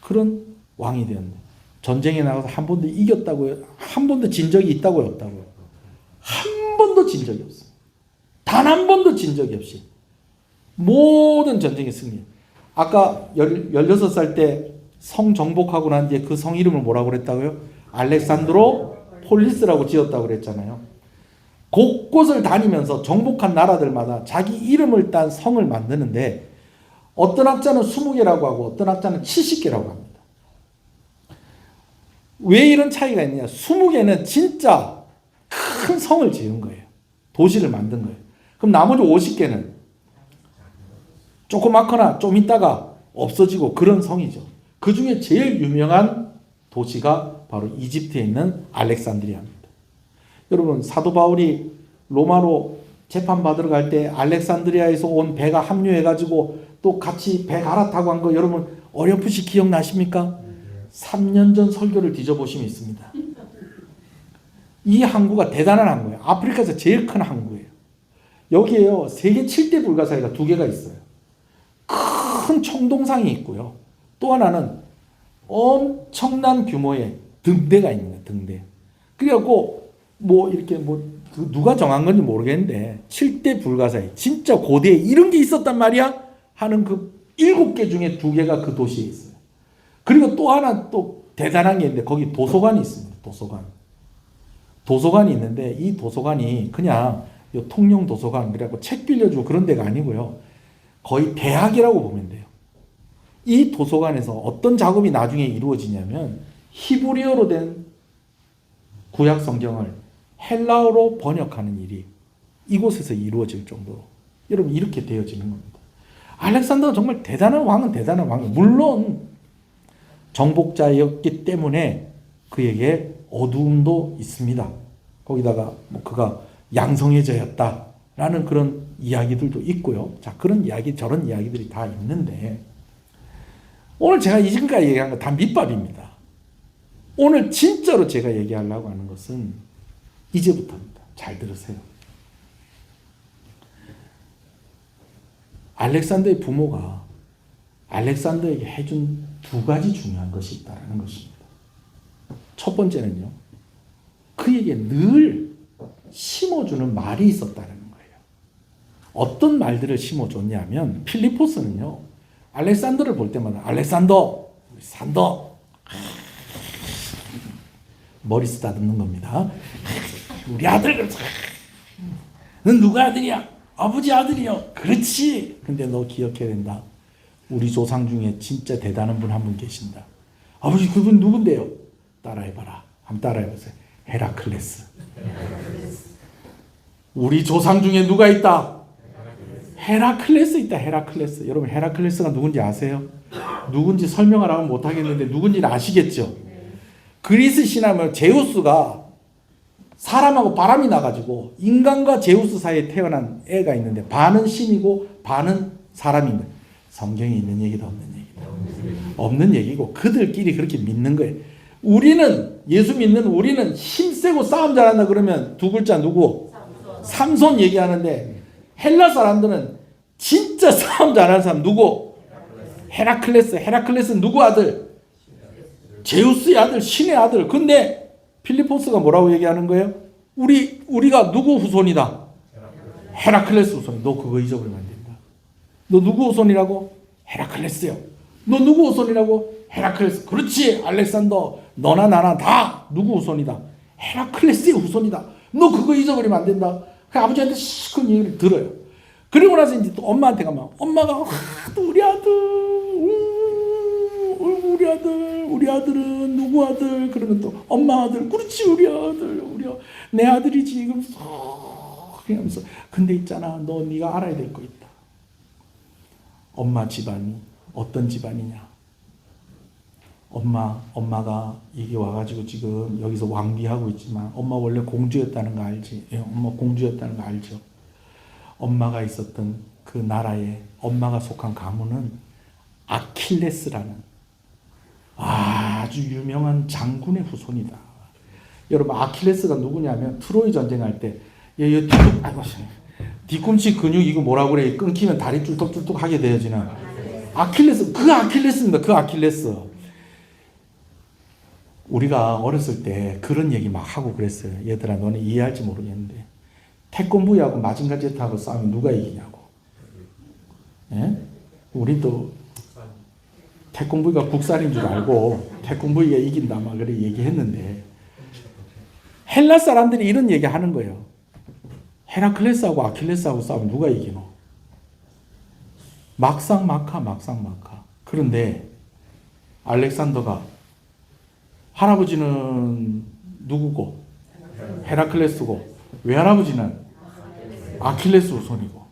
그런 왕이 되었는데 전쟁에 나가서 한 번도 이겼다고요? 한 번도 진 적이 있다고요? 없다고요? 한 번도 진 적이 없어요. 단 한 번도 진 적이 없이 모든 전쟁에 승리. 아까 16살 때 성 정복하고 난 뒤에 그 성 이름을 뭐라고 그랬다고요? 알렉산드로 폴리스라고 지었다고 그랬잖아요. 곳곳을 다니면서 정복한 나라들마다 자기 이름을 딴 성을 만드는데 어떤 학자는 20개라고 하고 어떤 학자는 70개라고 합니다. 왜 이런 차이가 있느냐? 20개는 진짜 큰 성을 지은 거예요. 도시를 만든 거예요. 그럼 나머지 50개는 조그맣거나 좀 있다가 없어지고 그런 성이죠. 그 중에 제일 유명한 도시가 바로 이집트에 있는 알렉산드리아입니다. 여러분 사도 바울이 로마로 재판받으러 갈 때 알렉산드리아에서 온 배가 합류해가지고 또 같이 배 갈아타고 한 거 여러분 어렴풋이 기억나십니까? 3년 전 설교를 뒤져보시면 있습니다. 이 항구가 대단한 항구예요. 아프리카에서 제일 큰 항구예요. 여기에요. 세계 7대 불가사리가 2개가 있어요. 큰 청동상이 있고요. 또 하나는 엄청난 규모의 등대가 있는 거예요. 등대. 그래갖고 뭐 이렇게 뭐 누가 정한 건지 모르겠는데 7대 불가사리 진짜 고대에 이런 게 있었단 말이야 하는 그 7개 중에 2개가 그 도시에 있어요. 그리고 또 하나 또 대단한 게 있는데 거기 도서관이 있습니다. 도서관이 있는데 이 도서관이 그냥 통영 도서관 그래갖고 책 빌려주고 그런 데가 아니고요. 거의 대학이라고 보면 돼요. 이 도서관에서 어떤 작업이 나중에 이루어지냐면 히브리어로 된 구약 성경을 헬라어로 번역하는 일이 이곳에서 이루어질 정도로 여러분 이렇게 되어지는 겁니다. 알렉산더가 정말 대단한 왕은 대단한 왕이에요. 물론 정복자였기 때문에 그에게 어두움도 있습니다. 거기다가 뭐 그가 양성해져였다라는 그런 이야기들도 있고요. 자, 그런 이야기 저런 이야기들이 다 있는데 오늘 제가 이전까지 얘기한 거 다 밑밥입니다. 오늘 진짜로 제가 얘기하려고 하는 것은 이제부터입니다. 잘 들으세요. 알렉산더의 부모가 알렉산더에게 해준 2가지 중요한 것이 있다는 것입니다. 첫 번째는요. 그에게 늘 심어주는 말이 있었다는 거예요. 어떤 말들을 심어줬냐면 필리포스는요. 알렉산더를 볼 때마다 알렉산더, 산더 머리 쓰다듬는 겁니다. 우리 아들. 넌 누가 아들이야? 아버지 아들이요. 그렇지. 근데 너 기억해야 된다. 우리 조상 중에 진짜 대단한 분 한 분 계신다. 아버지 그분 누군데요? 따라해봐라. 한번 따라해보세요. 헤라클레스. 우리 조상 중에 누가 있다? 헤라클레스 있다. 헤라클레스. 여러분 헤라클레스가 누군지 아세요? 누군지 설명을 하면 못하겠는데 누군지는 아시겠죠? 그리스 신화면 제우스가 사람하고 바람이 나가지고 인간과 제우스 사이에 태어난 애가 있는데 반은 신이고 반은 사람입니다. 성경에 있는 얘기도 없는 얘기다. 없는 얘기고 그들끼리 그렇게 믿는 거예요. 우리는 예수 믿는 우리는 힘세고 싸움 잘한다 그러면 두 글자 누구? 삼손 얘기하는데 헬라 사람들은 진짜 싸움 잘하는 사람 누구? 헤라클레스. 헤라클레스는 누구 아들? 제우스의 아들, 신의 아들. 근데 필리포스가 뭐라고 얘기하는 거예요? 우리가 누구 후손이다? 헤라클레스 후손. 너 그거 잊어버리면 안 된다. 너 누구 후손이라고? 헤라클레스요. 너 누구 후손이라고? 헤라클레스. 그렇지 알렉산더. 너나 나나 다 누구 후손이다? 헤라클레스의 후손이다. 너 그거 잊어버리면 안 된다. 그 아버지한테 시큰 얘기를 들어요. 그리고 나서 이제 또 엄마한테 가면 엄마가 또 우리 아들, 우리 아들은 누구 아들? 그러면 또 엄마 아들, 그렇지 우리 아들, 내 아들이지. 그러면서 근데 있잖아, 너 네가 알아야 될 거 있다. 엄마 집안이 어떤 집안이냐? 엄마가 이게 와가지고 지금 여기서 왕비하고 있지만 엄마 원래 공주였다는 거 알지? 예, 엄마 공주였다는 거 알죠? 엄마가 있었던 그 나라에 엄마가 속한 가문은 아킬레스라는 아주 유명한 장군의 후손이다. 여러분 아킬레스가 누구냐면 트로이 전쟁할 때 뒤꿈치 근육 이거 뭐라고 그래? 끊기면 다리 쭈뚝쭈뚝 하게 되어지는 아킬레스. 그 아킬레스입니다. 그 아킬레스. 우리가 어렸을 때 그런 얘기 막 하고 그랬어요. 얘들아 너네 이해할지 모르겠는데 태권브이하고 마징가 제트하고 싸우면 누가 이기냐고. 예? 우리도 태권브이가 국산인 줄 알고 태권브이가 이긴다 막 그래 얘기했는데 헬라 사람들이 이런 얘기 하는 거예요. 헤라클레스하고 아킬레스하고 싸우면 누가 이기노? 막상 막하. 그런데 알렉산더가 할아버지는 누구고? 헤라클레스고 외할아버지는 아킬레스 후손이고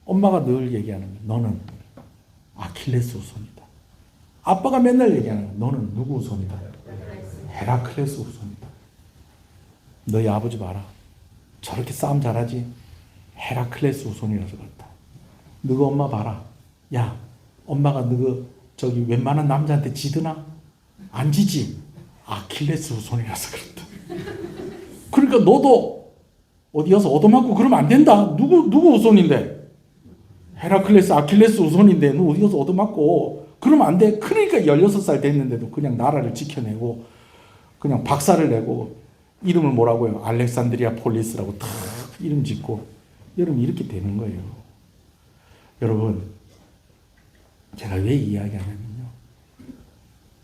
엄마가 늘 얘기하는 거야. 너는 아킬레스 후손이다. 아빠가 맨날 얘기하는 거야. 너는 누구 후손이다? 헤라클레스 후손이다. 너희 아버지 봐라. 저렇게 싸움 잘하지? 헤라클레스 후손이라서 그렇다. 너희 엄마 봐라. 야, 엄마가 너희 저기 웬만한 남자한테 지드나? 안 지지? 아킬레스 후손이라서 그렇다. 그러니까 너도 어디 가서 얻어맞고 그러면 안 된다. 누구 후손인데? 헤라클레스 아킬레스 후손인데 너 어디 가서 얻어맞고 그러면 안 돼. 그러니까 16살 됐는데도 그냥 나라를 지켜내고 그냥 박사를 내고 이름을 뭐라고 해요? 알렉산드리아 폴리스라고 탁 이름 짓고 여러분 이렇게 되는 거예요. 여러분 제가 왜 이야기하냐면요.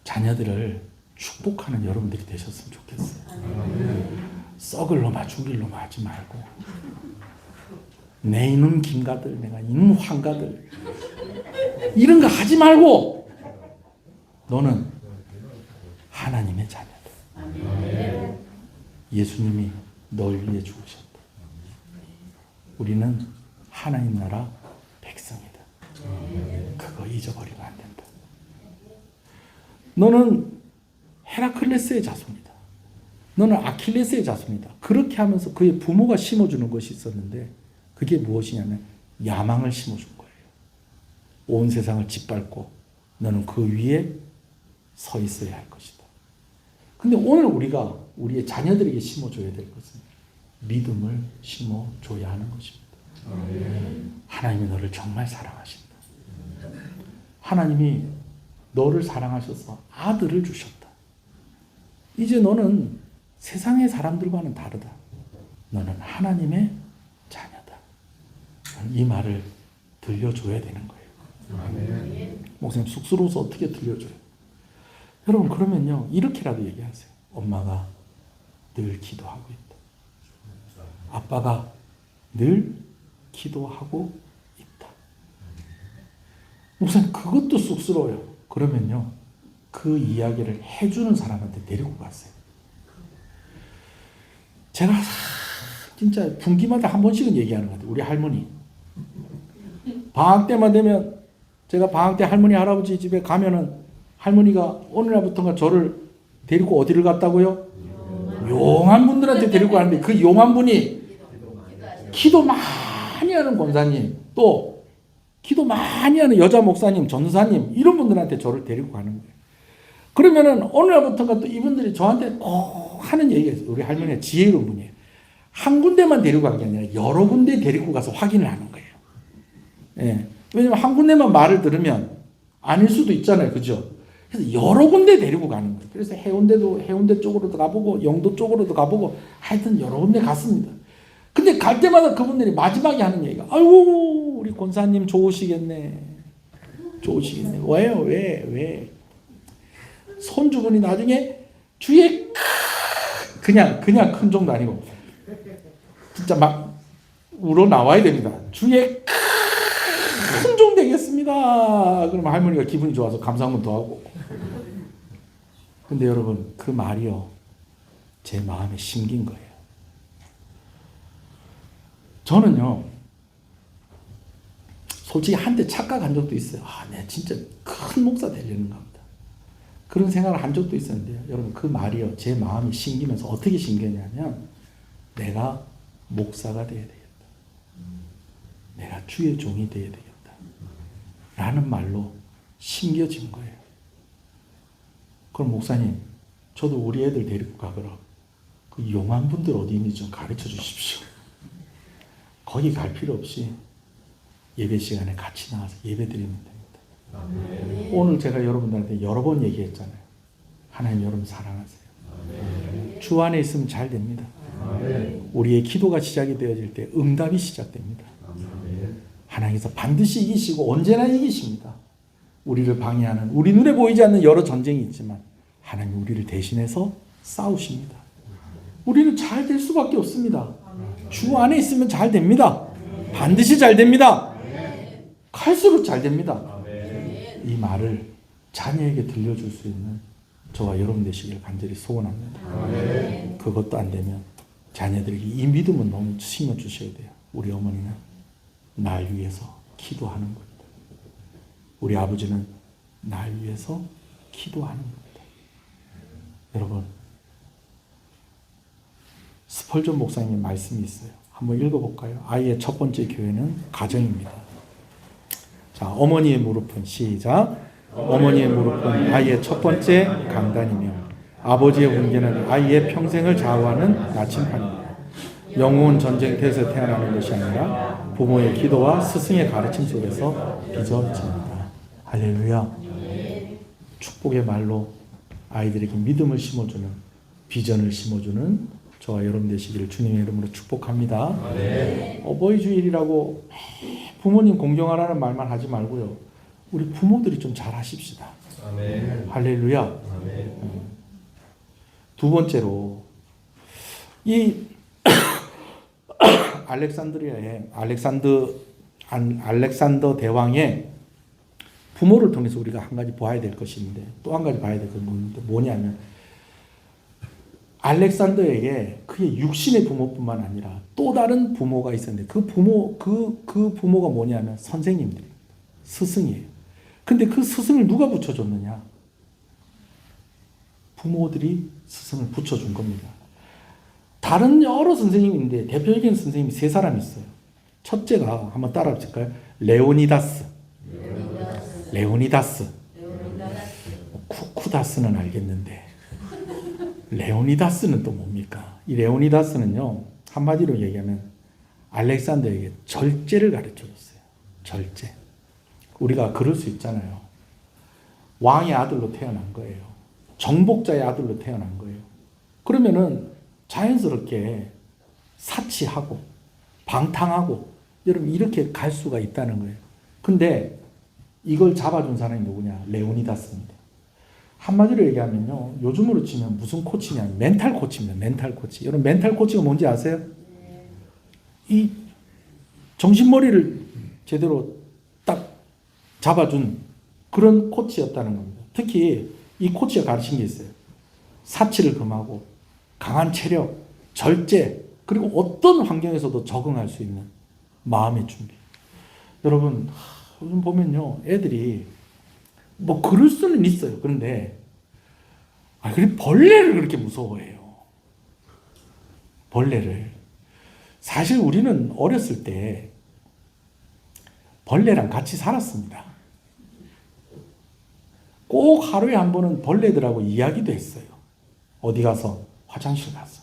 자녀들을 축복하는 여러분들이 되셨으면 좋겠어요. 썩을 놈아 죽일 놈아 하지 말고 내 이놈 김가들 내가 이놈 황가들 이런 거 하지 말고 너는 하나님의 자녀다. 예수님이 널 위해 죽으셨다. 우리는 하나님 나라 백성이다. 그거 잊어버리면 안 된다. 너는 헤라클레스의 자손이다. 너는 아킬레스의 자손이다. 그렇게 하면서 그의 부모가 심어주는 것이 있었는데 그게 무엇이냐면 야망을 심어준 거예요. 온 세상을 짓밟고 너는 그 위에 서 있어야 할 것이다. 근데 오늘 우리가 우리의 자녀들에게 심어줘야 될 것은 믿음을 심어줘야 하는 것입니다. 하나님이 너를 정말 사랑하신다. 하나님이 너를 사랑하셔서 아들을 주셨다. 이제 너는 세상의 사람들과는 다르다. 너는 하나님의 자녀다. 이 말을 들려줘야 되는 거예요. 목사님 쑥스러워서 어떻게 들려줘요? 여러분 그러면요 이렇게라도 얘기하세요. 엄마가 늘 기도하고 있다. 아빠가 늘 기도하고 있다. 목사님 그것도 쑥스러워요. 그러면요 그 이야기를 해주는 사람한테 데리고 갔어요. 제가 진짜 분기마다 한 번씩은 얘기하는 것 같아요. 우리 할머니 방학 때만 되면 제가 방학 때 할머니 할아버지 집에 가면은 할머니가 어느 날부터가 저를 데리고 어디를 갔다고요? 용한 분들한테 데리고 가는데 그 용한 분이 기도 많이 하는 권사님, 또 기도 많이 하는 여자 목사님, 전사님 이런 분들한테 저를 데리고 가는 거예요. 그러면은 어느 날부터가 또 이분들이 저한테 꼭 하는 얘기가 있어요. 우리 할머니가 지혜로운 분이에요. 한 군데만 데리고 가는 게 아니라 여러 군데 데리고 가서 확인을 하는 거예요. 예. 왜냐면 한 군데만 말을 들으면 아닐 수도 있잖아요. 그죠? 그래서 여러 군데 데리고 가는 거예요. 그래서 해운대 쪽으로도 가보고 영도 쪽으로도 가보고 하여튼 여러 군데 갔습니다. 근데 갈 때마다 그분들이 마지막에 하는 얘기가 아이고 우리 권사님 좋으시겠네. 좋으시겠네. 왜요? 왜? 손주분이 나중에 주위에 그냥 큰 정도 아니고 진짜 막 우러 나와야 됩니다. 주위에 큰 종 되겠습니다. 그러면 할머니가 기분이 좋아서 감사 한번 더 하고. 근데 여러분 그 말이요 제 마음에 심긴 거예요. 저는요 솔직히 한때 착각한 적도 있어요. 내가 진짜 큰 목사 되려는가 보다. 그런 생각을 한 적도 있었는데요. 여러분 그 말이요 제 마음이 심기면서 어떻게 심겼냐면 내가 목사가 돼야 되겠다. 내가 주의 종이 돼야 되겠다. 라는 말로 심겨진 거예요. 그럼 목사님 저도 우리 애들 데리고 가거라. 그 용한 분들 어디 있는지 좀 가르쳐 주십시오. 거기 갈 필요 없이 예배 시간에 같이 나와서 예배 드리면 됩니다. 오늘 제가 여러분들한테 여러 번 얘기했잖아요. 하나님 여러분 사랑하세요. 주 안에 있으면 잘 됩니다. 우리의 기도가 시작이 되어질 때 응답이 시작됩니다. 하나님께서 반드시 이기시고 언제나 이기십니다. 우리를 방해하는 우리 눈에 보이지 않는 여러 전쟁이 있지만 하나님 우리를 대신해서 싸우십니다. 우리는 잘 될 수밖에 없습니다. 주 안에 있으면 잘 됩니다. 반드시 잘 됩니다. 갈수록 잘 됩니다. 이 말을 자녀에게 들려줄 수 있는 저와 여러분 되시길 간절히 소원합니다. 그것도 안 되면 자녀들에게 이 믿음은 너무 심어주셔야 돼요. 우리 어머니는 날 위해서 기도하는 겁니다. 우리 아버지는 날 위해서 기도하는 겁니다. 여러분 스펄전 목사님의 말씀이 있어요. 한번 읽어볼까요? 아이의 첫 번째 교회는 가정입니다. 자, 어머니의 무릎은 시작. 어머니의 무릎은 아이의 첫 번째 강단이며 아버지의 훈계는 아이의 평생을 좌우하는 나침판입니다. 영웅은 전쟁터에서 태어나는 것이 아니라 부모의 기도와 스승의 가르침 속에서 빚어집니다. 할렐루야. 축복의 말로 아이들에게 믿음을 심어주는 비전을 심어주는 저와 여러분 되시기를 주님의 이름으로 축복합니다. 어버이 주일이라고 부모님 공경하라는 말만 하지 말고요. 우리 부모들이 좀 잘하십시다. 할렐루야. 두 번째로 이 알렉산드리아의 알렉산더 대왕의 부모를 통해서 우리가 한 가지 봐야 될 것이 있는데 또 한 가지 봐야 될 것은 뭐냐면 알렉산더에게 그의 육신의 부모뿐만 아니라 또 다른 부모가 있었는데 그 부모가 뭐냐면 선생님들입니다. 스승이에요. 근데 그 스승을 누가 붙여줬느냐? 부모들이 스승을 붙여준 겁니다. 다른 여러 선생님인데 대표적인 선생님이 세 사람 있어요. 첫째가 한번 따라 볼까요? 레오니다스. 쿠쿠다스는 알겠는데 레오니다스는 또 뭡니까? 이 레오니다스는요 한마디로 얘기하면 알렉산더에게 절제를 가르쳐줬어요. 절제. 우리가 그럴 수 있잖아요. 왕의 아들로 태어난 거예요. 정복자의 아들로 태어난 거예요. 그러면은 자연스럽게 사치하고 방탕하고 여러분 이렇게 갈 수가 있다는 거예요. 근데 이걸 잡아준 사람이 누구냐? 레오니다스입니다. 한마디로 얘기하면요. 요즘으로 치면 무슨 코치냐? 멘탈 코치입니다. 멘탈 코치. 여러분 멘탈 코치가 뭔지 아세요? 이 정신머리를 제대로 딱 잡아준 그런 코치였다는 겁니다. 특히 이 코치가 가르친 게 있어요. 사치를 금하고 강한 체력, 절제, 그리고 어떤 환경에서도 적응할 수 있는 마음의 준비. 여러분, 요즘 보면요, 애들이 뭐 그럴 수는 있어요. 그런데 그래 벌레를 그렇게 무서워해요. 벌레를. 사실 우리는 어렸을 때 벌레랑 같이 살았습니다. 꼭 하루에 한 번은 벌레들하고 이야기도 했어요. 어디 가서? 화장실 가서.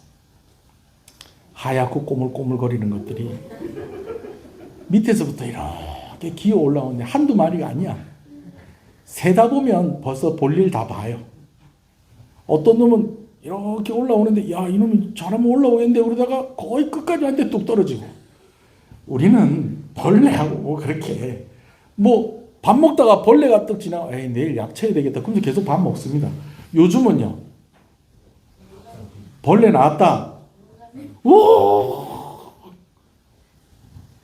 하얗고 꼬물꼬물거리는 것들이 밑에서부터 이렇게 기어 올라오는데 한두 마리가 아니야. 세다 보면 벌써 볼일 다 봐요. 어떤 놈은 이렇게 올라오는데 야, 이놈이 잘하면 올라오겠는데 그러다가 거의 끝까지 왔는데 뚝 떨어지고. 우리는 벌레하고 뭐 그렇게 뭐 밥 먹다가 벌레가 떡 지나가 에이 내일 약 쳐야 되겠다. 그러면서 계속 밥 먹습니다. 요즘은요. 벌레 나왔다. 오!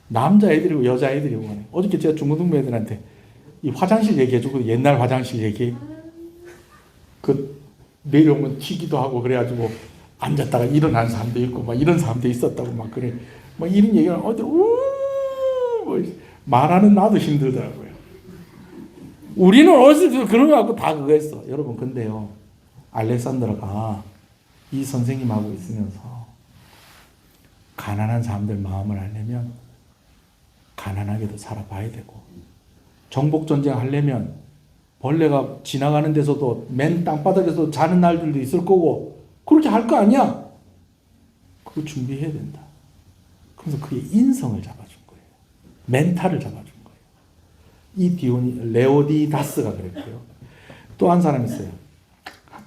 남자애들이고 여자애들이고 하네. 어저께 제가 중고등부 애들한테 이 화장실 얘기해주고 옛날 화장실 얘기 그 내려오면 튀기도 하고 그래가지고 앉았다가 일어난 사람도 있고 막 이런 사람도 있었다고 막 그래 막 이런 얘기를 어들 뭐 말하는 나도 힘들더라고요. 우리는 어렸을 때 그런 거 갖고 다 그거 했어. 여러분 근데요 알렉산더가 이 선생님하고 있으면서 가난한 사람들 마음을 알려면 가난하게도 살아봐야 되고 정복전쟁 하려면 벌레가 지나가는 데서도 맨 땅바닥에서 자는 날들도 있을 거고 그렇게 할 거 아니야. 그거 준비해야 된다. 그래서 그의 인성을 잡아준 거예요. 멘탈을 잡아준 거예요. 이 레오니다스가 그랬고요. 또 한 사람 있어요.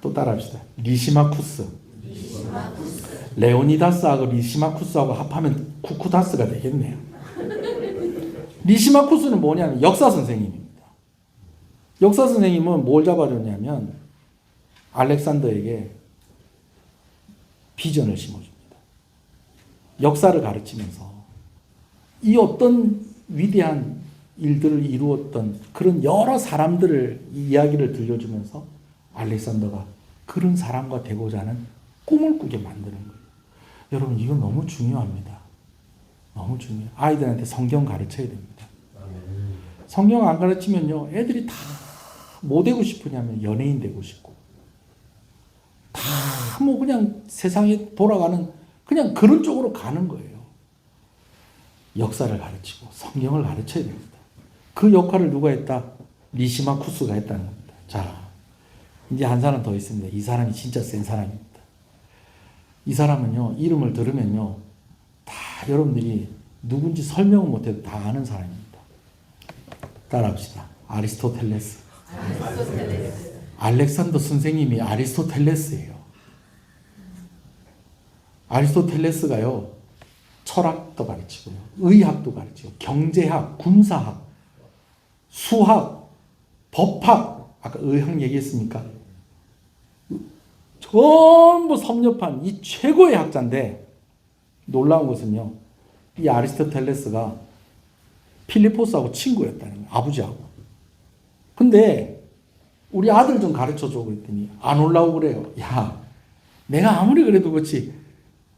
또 따라합시다. 리시마쿠스. 레오니다스하고 리시마쿠스하고 합하면 쿠쿠다스가 되겠네요. 리시마쿠스는 뭐냐면 역사 선생님입니다. 역사 선생님은 뭘 잡아줬냐면 알렉산더에게 비전을 심어줍니다. 역사를 가르치면서 이 어떤 위대한 일들을 이루었던 그런 여러 사람들을 이야기를 들려주면서 알렉산더가 그런 사람과 되고자 하는 꿈을 꾸게 만드는 거예요. 여러분 이건 너무 중요합니다. 너무 중요해요. 아이들한테 성경 가르쳐야 됩니다. 성경 안 가르치면요 애들이 다 뭐 되고 싶으냐면 연예인 되고 싶고 다 뭐 그냥 세상에 돌아가는 그냥 그런 쪽으로 가는 거예요. 역사를 가르치고 성경을 가르쳐야 됩니다. 그 역할을 누가 했다? 리시마쿠스가 했다는 겁니다. 자, 이제 한 사람 더 있습니다. 이 사람이 진짜 센 사람입니다. 이 사람은요 이름을 들으면요 다 여러분들이 누군지 설명을 못해도 다 아는 사람입니다. 따라합시다. 아리스토텔레스. 알렉산더 선생님이 아리스토텔레스예요. 아리스토텔레스가요 철학도 가르치고요 의학도 가르치고 경제학, 군사학, 수학, 법학 아까 의학 얘기했습니까? 전부 섭렵한 이 최고의 학자인데 놀라운 것은요 이 아리스토텔레스가 필리포스하고 친구였다는 거예요. 아버지하고. 근데 우리 아들 좀 가르쳐줘 그랬더니 안 올라오고 그래요. 야 내가 아무리 그래도 그렇지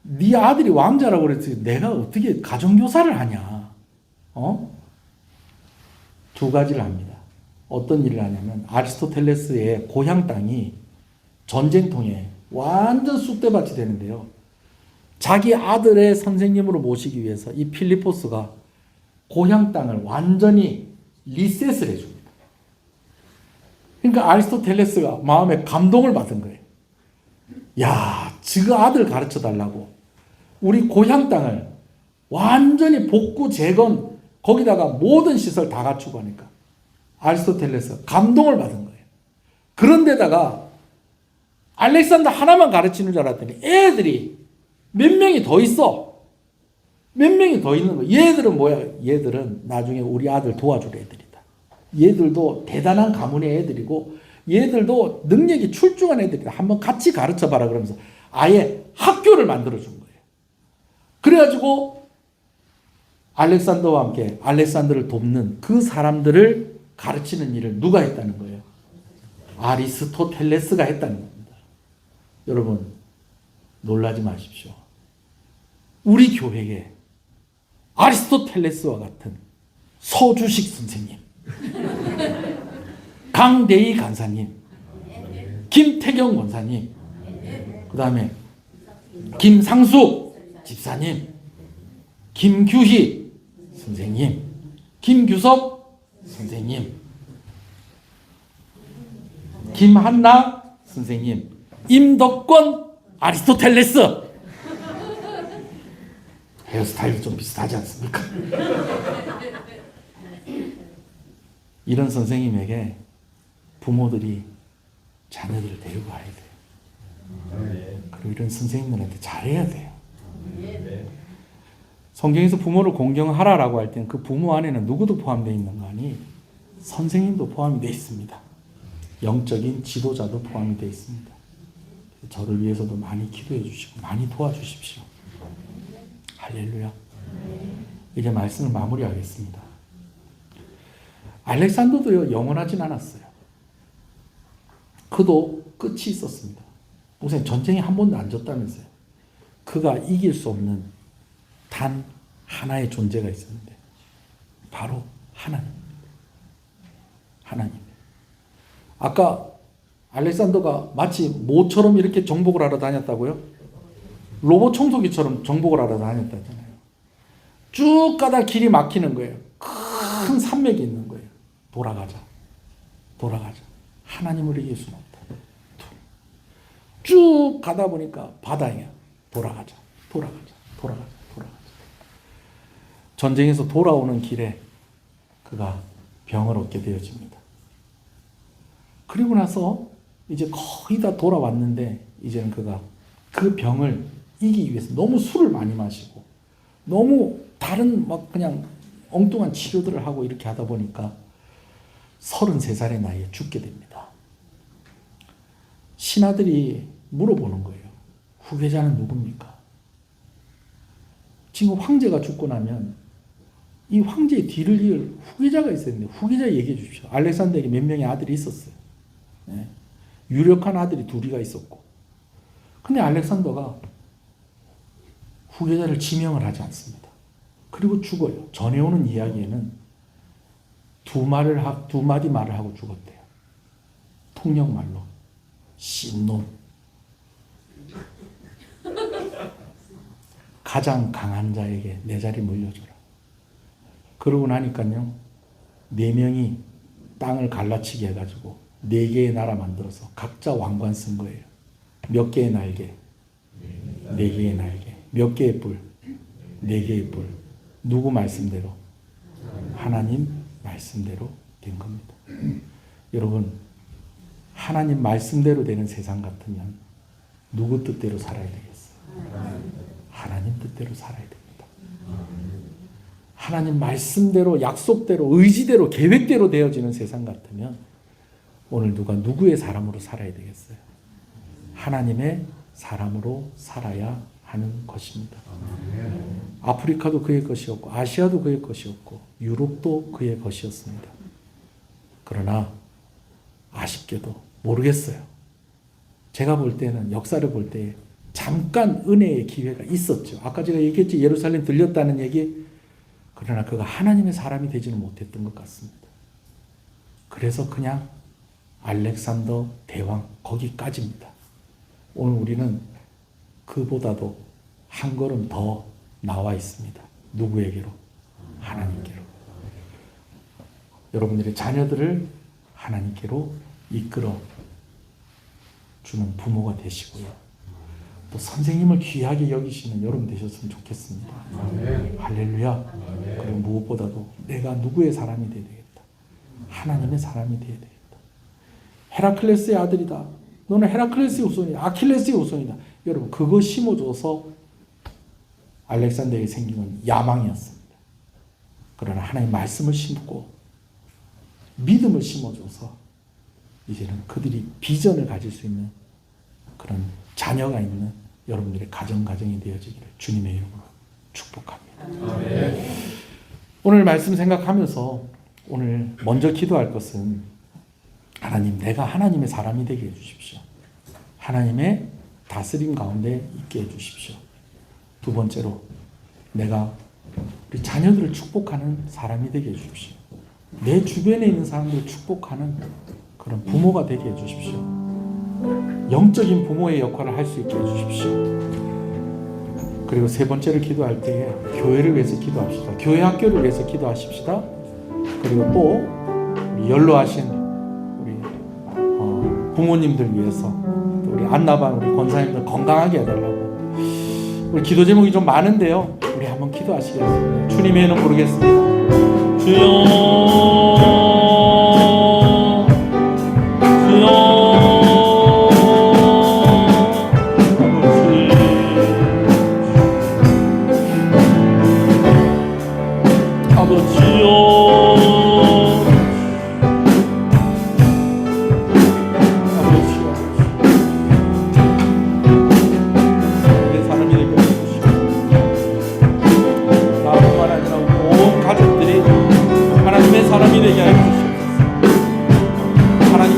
네 아들이 왕자라고 그랬더니 내가 어떻게 가정교사를 하냐. 두 가지를 합니다. 어떤 일을 하냐면 아리스토텔레스의 고향 땅이 전쟁통에 완전 쑥대밭이 되는데요. 자기 아들의 선생님으로 모시기 위해서 이 필리포스가 고향 땅을 완전히 리셋을 해줍니다. 그러니까 아리스토텔레스가 마음에 감동을 받은 거예요. 야, 지그 아들 가르쳐 달라고 우리 고향 땅을 완전히 복구 재건 거기다가 모든 시설 다 갖추고 하니까 아리스토텔레스가 감동을 받은 거예요. 그런데다가 알렉산더 하나만 가르치는 줄 알았더니 애들이 몇 명이 더 있어. 몇 명이 더 있는 거예요. 얘들은 뭐야? 얘들은 나중에 우리 아들 도와줄 애들이다. 얘들도 대단한 가문의 애들이고 얘들도 능력이 출중한 애들이다. 한번 같이 가르쳐봐라 그러면서 아예 학교를 만들어준 거예요. 그래가지고 알렉산더와 함께 알렉산더를 돕는 그 사람들을 가르치는 일을 누가 했다는 거예요? 아리스토텔레스가 했다는 겁니다. 여러분 놀라지 마십시오. 우리 교회에 아리스토텔레스와 같은 서주식 선생님, 강대희 간사님, 김태경 원사님, 그 다음에 김상수 집사님, 김규희 선생님, 김규섭 선생님, 김한나 선생님, 임덕권 아리스토텔레스. 헤어스타일이 좀 비슷하지 않습니까? 이런 선생님에게 부모들이 자녀들을 데리고 가야 돼요. 그리고 이런 선생님들한테 잘해야 돼요. 성경에서 부모를 공경하라라고 할 때는 그 부모 안에는 누구도 포함되어 있는 거 아니? 선생님도 포함이 되어 있습니다. 영적인 지도자도 포함이 되어 있습니다. 저를 위해서도 많이 기도해 주시고 많이 도와주십시오. 할렐루야. 이제 말씀을 마무리하겠습니다. 알렉산더도요 영원하진 않았어요. 그도 끝이 있었습니다. 목사님 전쟁에 한 번도 안 졌다면서요. 그가 이길 수 없는 단 하나의 존재가 있었는데 바로 하나님. 하나님. 아까 알렉산더가 마치 모처럼 이렇게 정복을 하러 다녔다고요? 로봇 청소기처럼 정복을 하러 다녔다잖아요. 쭉 가다 길이 막히는 거예요. 큰 산맥이 있는 거예요. 돌아가자. 돌아가자. 하나님을 이길 수는 없다. 쭉 가다 보니까 바다야. 돌아가자. 돌아가자. 돌아가자. 돌아가자. 전쟁에서 돌아오는 길에 그가 병을 얻게 되어집니다. 그리고 나서 이제 거의 다 돌아왔는데 이제는 그가 그 병을 이기기 위해서 너무 술을 많이 마시고 너무 다른 막 그냥 엉뚱한 치료들을 하고 이렇게 하다 보니까 33살의 나이에 죽게 됩니다. 신하들이 물어보는 거예요. 후계자는 누굽니까? 지금 황제가 죽고 나면 이 황제의 뒤를 이을 후계자가 있어야 되는데 후계자 얘기해 주십시오. 알렉산더에게 몇 명의 아들이 있었어요. 네. 유력한 아들이 둘이가 있었고 근데 알렉산더가 후계자를 지명을 하지 않습니다. 그리고 죽어요. 전해오는 이야기에는 두 마디 말을 하고 죽었대요. 통역말로 신놈. 가장 강한 자에게 내 자리 물려줘라. 그러고 나니까요. 4명이 땅을 갈라치게 해가지고 4개의 나라 만들어서 각자 왕관 쓴 거예요. 몇 개의 날개? 4개의 날개. 몇 개의 뿔? 4개의 뿔. 누구 말씀대로? 하나님 말씀대로 된 겁니다. 여러분, 하나님 말씀대로 되는 세상 같으면 누구 뜻대로 살아야 되겠어요? 하나님 뜻대로 살아야 됩니다. 하나님 말씀대로, 약속대로, 의지대로, 계획대로 되어지는 세상 같으면 오늘 누가 누구의 사람으로 살아야 되겠어요? 하나님의 사람으로 살아야 하는 것입니다. 아프리카도 그의 것이었고 아시아도 그의 것이었고 유럽도 그의 것이었습니다. 그러나 아쉽게도 모르겠어요. 제가 볼 때는 역사를 볼 때 잠깐 은혜의 기회가 있었죠. 아까 제가 얘기했죠. 예루살렘 들렸다는 얘기. 그러나 그가 하나님의 사람이 되지는 못했던 것 같습니다. 그래서 그냥 알렉산더 대왕 거기까지입니다. 오늘 우리는 그보다도 한 걸음 더 나와 있습니다. 누구에게로? 하나님께로. 여러분들의 자녀들을 하나님께로 이끌어 주는 부모가 되시고요. 또 선생님을 귀하게 여기시는 여러분 되셨으면 좋겠습니다. 할렐루야. 그리고 무엇보다도 내가 누구의 사람이 되어야 되겠다. 하나님의 사람이 되어야 되겠다. 헤라클레스의 아들이다. 너는 헤라클레스의 후손이다. 아킬레스의 후손이다. 여러분 그거 심어줘서 알렉산더에게 생긴 건 야망이었습니다. 그러나 하나님 말씀을 심고 믿음을 심어줘서 이제는 그들이 비전을 가질 수 있는 그런 자녀가 있는 여러분들의 가정이 되어지기를 주님의 이름으로 축복합니다. 아멘. 오늘 말씀 생각하면서 오늘 먼저 기도할 것은 하나님, 내가 하나님의 사람이 되게 해주십시오. 하나님의 다스림 가운데 있게 해주십시오. 두 번째로 내가 우리 자녀들을 축복하는 사람이 되게 해주십시오. 내 주변에 있는 사람들을 축복하는 그런 부모가 되게 해주십시오. 영적인 부모의 역할을 할 수 있게 해주십시오. 그리고 세 번째로 기도할 때에 교회를 위해서 기도합시다. 교회 학교를 위해서 기도하십시다. 그리고 또 우리 연로하신 우리 부모님들 위해서, 또 우리 안나반 우리 권사님들 건강하게 해달라고. 우리 기도 제목이 좀 많은데요, 우리 한번 기도하시겠습니다. 주님의 이름 부르겠습니다. 주여, 주여.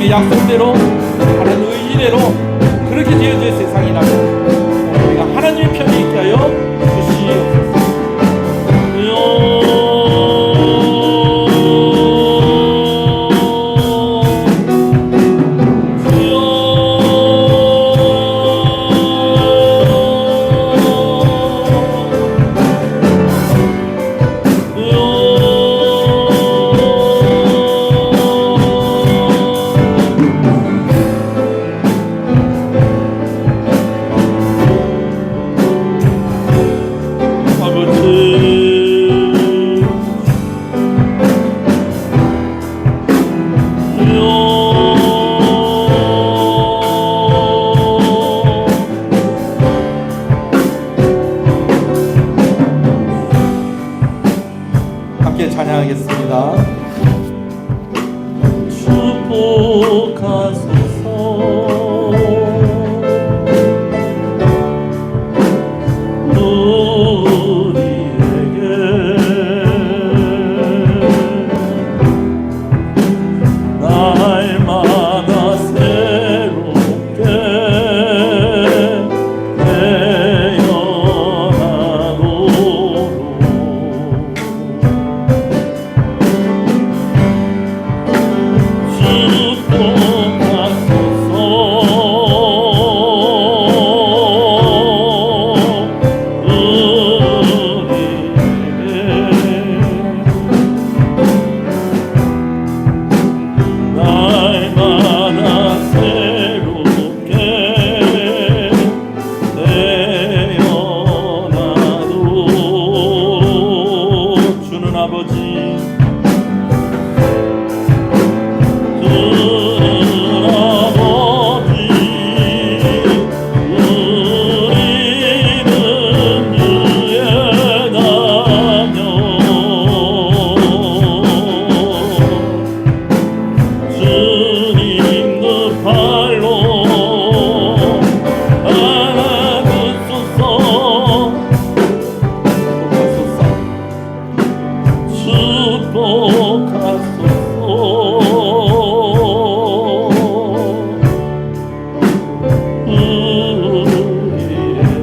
약속대로, 하나님 의지대로 그렇게 되어질 세상이라면 우리가 하나님의 편에 있게 하여 주시옵소서. 찬양하겠습니다. 축복하소서.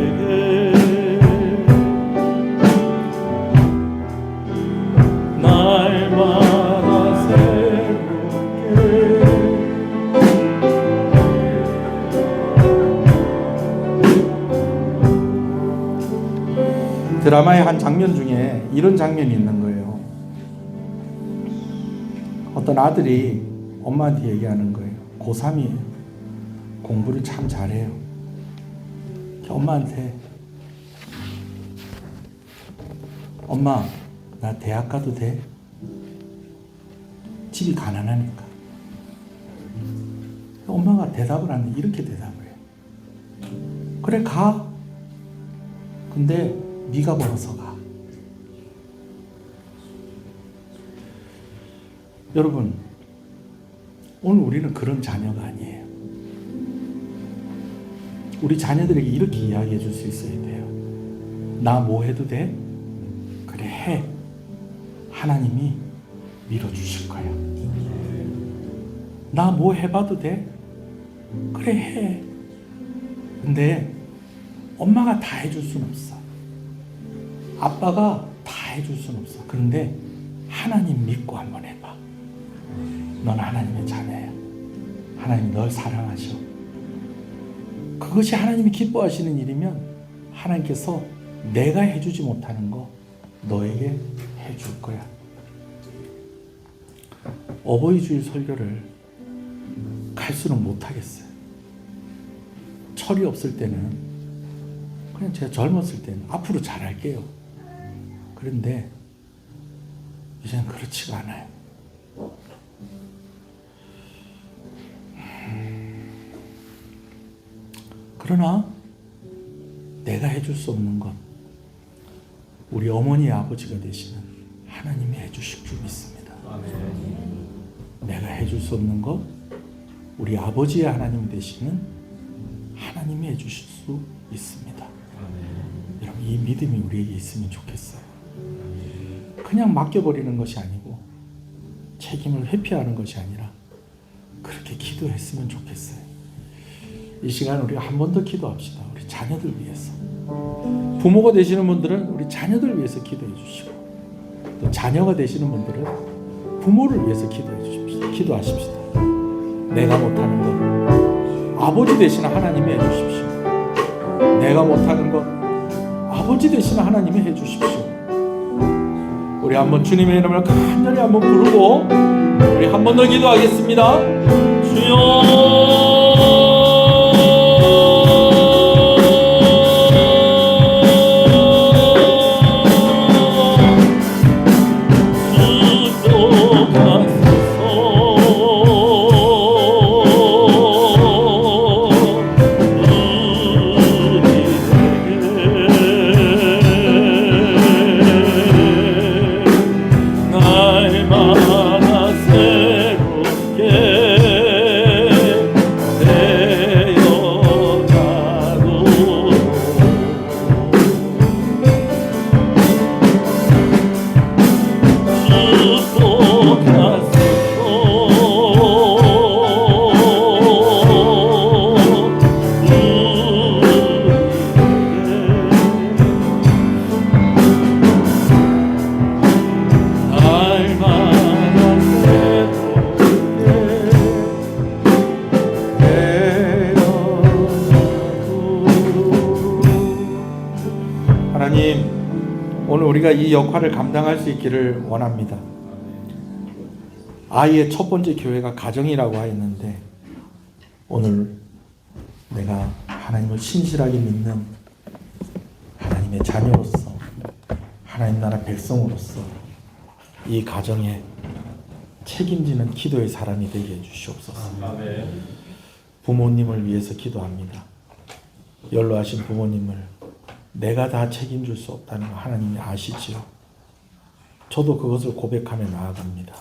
우리에게 날마다 새롭게 드라마의 한 장면 중에 이런 장면이 있는 거예요. 어떤 아들이 엄마한테 얘기하는 거예요. 고3이에요. 공부를 참 잘해요. 엄마한테, 엄마, 나 대학 가도 돼? 집이 가난하니까. 엄마가 대답을 하는데 이렇게 대답을 해요. 그래, 가. 근데 네가 벌어서 가. 여러분, 오늘 우리는 그런 자녀가 아니에요. 우리 자녀들에게 이렇게 이야기해 줄 수 있어야 돼요. 나 뭐 해도 돼? 그래, 해. 하나님이 밀어주실 거야. 나 뭐 해봐도 돼? 그래, 해. 근데 엄마가 다 해줄 순 없어. 아빠가 다 해줄 순 없어. 그런데 하나님 믿고 한번 해봐. 넌 하나님의 자녀야. 하나님 널 사랑하셔. 그것이 하나님이 기뻐하시는 일이면 하나님께서 내가 해주지 못하는 거 너에게 해줄 거야. 어버이 주일 설교를 갈수록 못하겠어요. 철이 없을 때는 그냥 제가 젊었을 때는 앞으로 잘할게요. 그런데 이제는 그렇지가 않아요. 그러나 내가 해줄 수 없는 것 우리 어머니 아버지가 되시는 하나님이 해주실 줄 믿습니다. 내가 해줄 수 없는 것 우리 아버지의 하나님 되시는 하나님이 해주실 수 있습니다. 여러분 이 믿음이 우리에게 있으면 좋겠어요. 그냥 맡겨버리는 것이 아니고 책임을 회피하는 것이 아니라 그렇게 기도했으면 좋겠어요. 이 시간 우리가 한 번 더 기도합시다. 우리 자녀들 위해서. 부모가 되시는 분들은 우리 자녀들 위해서 기도해 주시고 또 자녀가 되시는 분들은 부모를 위해서 기도해 주십시오. 기도하십시다. 내가 못하는 것 아버지 되시는 하나님이 해주십시오. 내가 못하는 것 아버지 되시는 하나님이 해주십시오. 우리 한번 주님의 이름을 간절히 한번 부르고 우리 한 번 더 기도하겠습니다. 주여 오늘 우리가 이 역할을 감당할 수 있기를 원합니다. 아이의 첫 번째 교회가 가정이라고 하였는데 오늘 내가 하나님을 신실하게 믿는 하나님의 자녀로서 하나님 나라 백성으로서 이 가정에 책임지는 기도의 사람이 되게 해주시옵소서. 부모님을 위해서 기도합니다. 연로하신 부모님을 내가 다 책임질 수 없다는 거 하나님이 아시지요. 저도 그것을 고백하며 나아갑니다.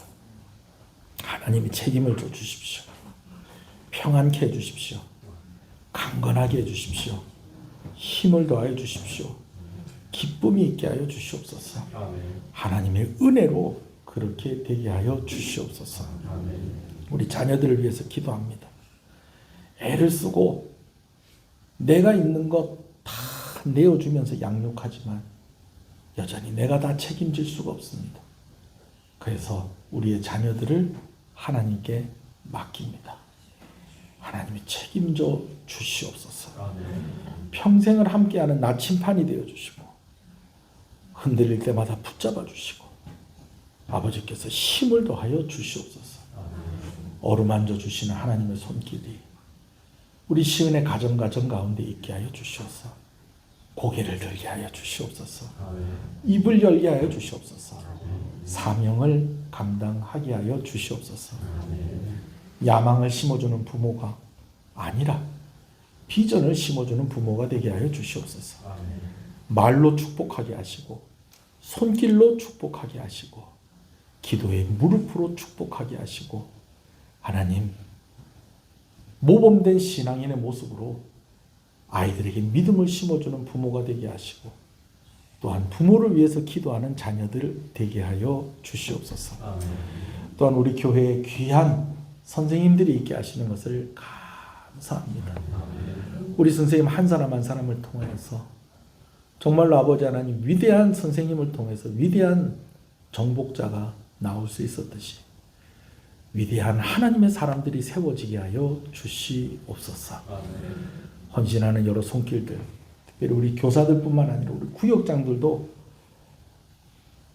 하나님이 책임을 져 주십시오. 평안케 해 주십시오. 강건하게 해 주십시오. 힘을 더하여 주십시오. 기쁨이 있게 하여 주시옵소서. 하나님의 은혜로 그렇게 되게 하여 주시옵소서. 우리 자녀들을 위해서 기도합니다. 애를 쓰고 내가 있는 것 다 내어주면서 양육하지만 여전히 내가 다 책임질 수가 없습니다. 그래서 우리의 자녀들을 하나님께 맡깁니다. 하나님이 책임져 주시옵소서. 평생을 함께하는 나침판이 되어주시고 흔들릴 때마다 붙잡아 주시고 아버지께서 힘을 더하여 주시옵소서. 어루만져 주시는 하나님의 손길이 우리 시은의 가정 가운데 있게 하여 주시옵소서. 고개를 들게 하여 주시옵소서. 입을 열게 하여 주시옵소서. 사명을 감당하게 하여 주시옵소서. 야망을 심어주는 부모가 아니라 비전을 심어주는 부모가 되게 하여 주시옵소서. 말로 축복하게 하시고 손길로 축복하게 하시고 기도의 무릎으로 축복하게 하시고 하나님 모범된 신앙인의 모습으로 아이들에게 믿음을 심어주는 부모가 되게 하시고 또한 부모를 위해서 기도하는 자녀들 되게 하여 주시옵소서. 또한 우리 교회에 귀한 선생님들이 있게 하시는 것을 감사합니다. 우리 선생님 한 사람 한 사람을 통해서 정말로 아버지 하나님 위대한 선생님을 통해서 위대한 정복자가 나올 수 있었듯이 위대한 하나님의 사람들이 세워지게 하여 주시옵소서. 헌신하는 여러 손길들, 특별히 우리 교사들뿐만 아니라 우리 구역장들도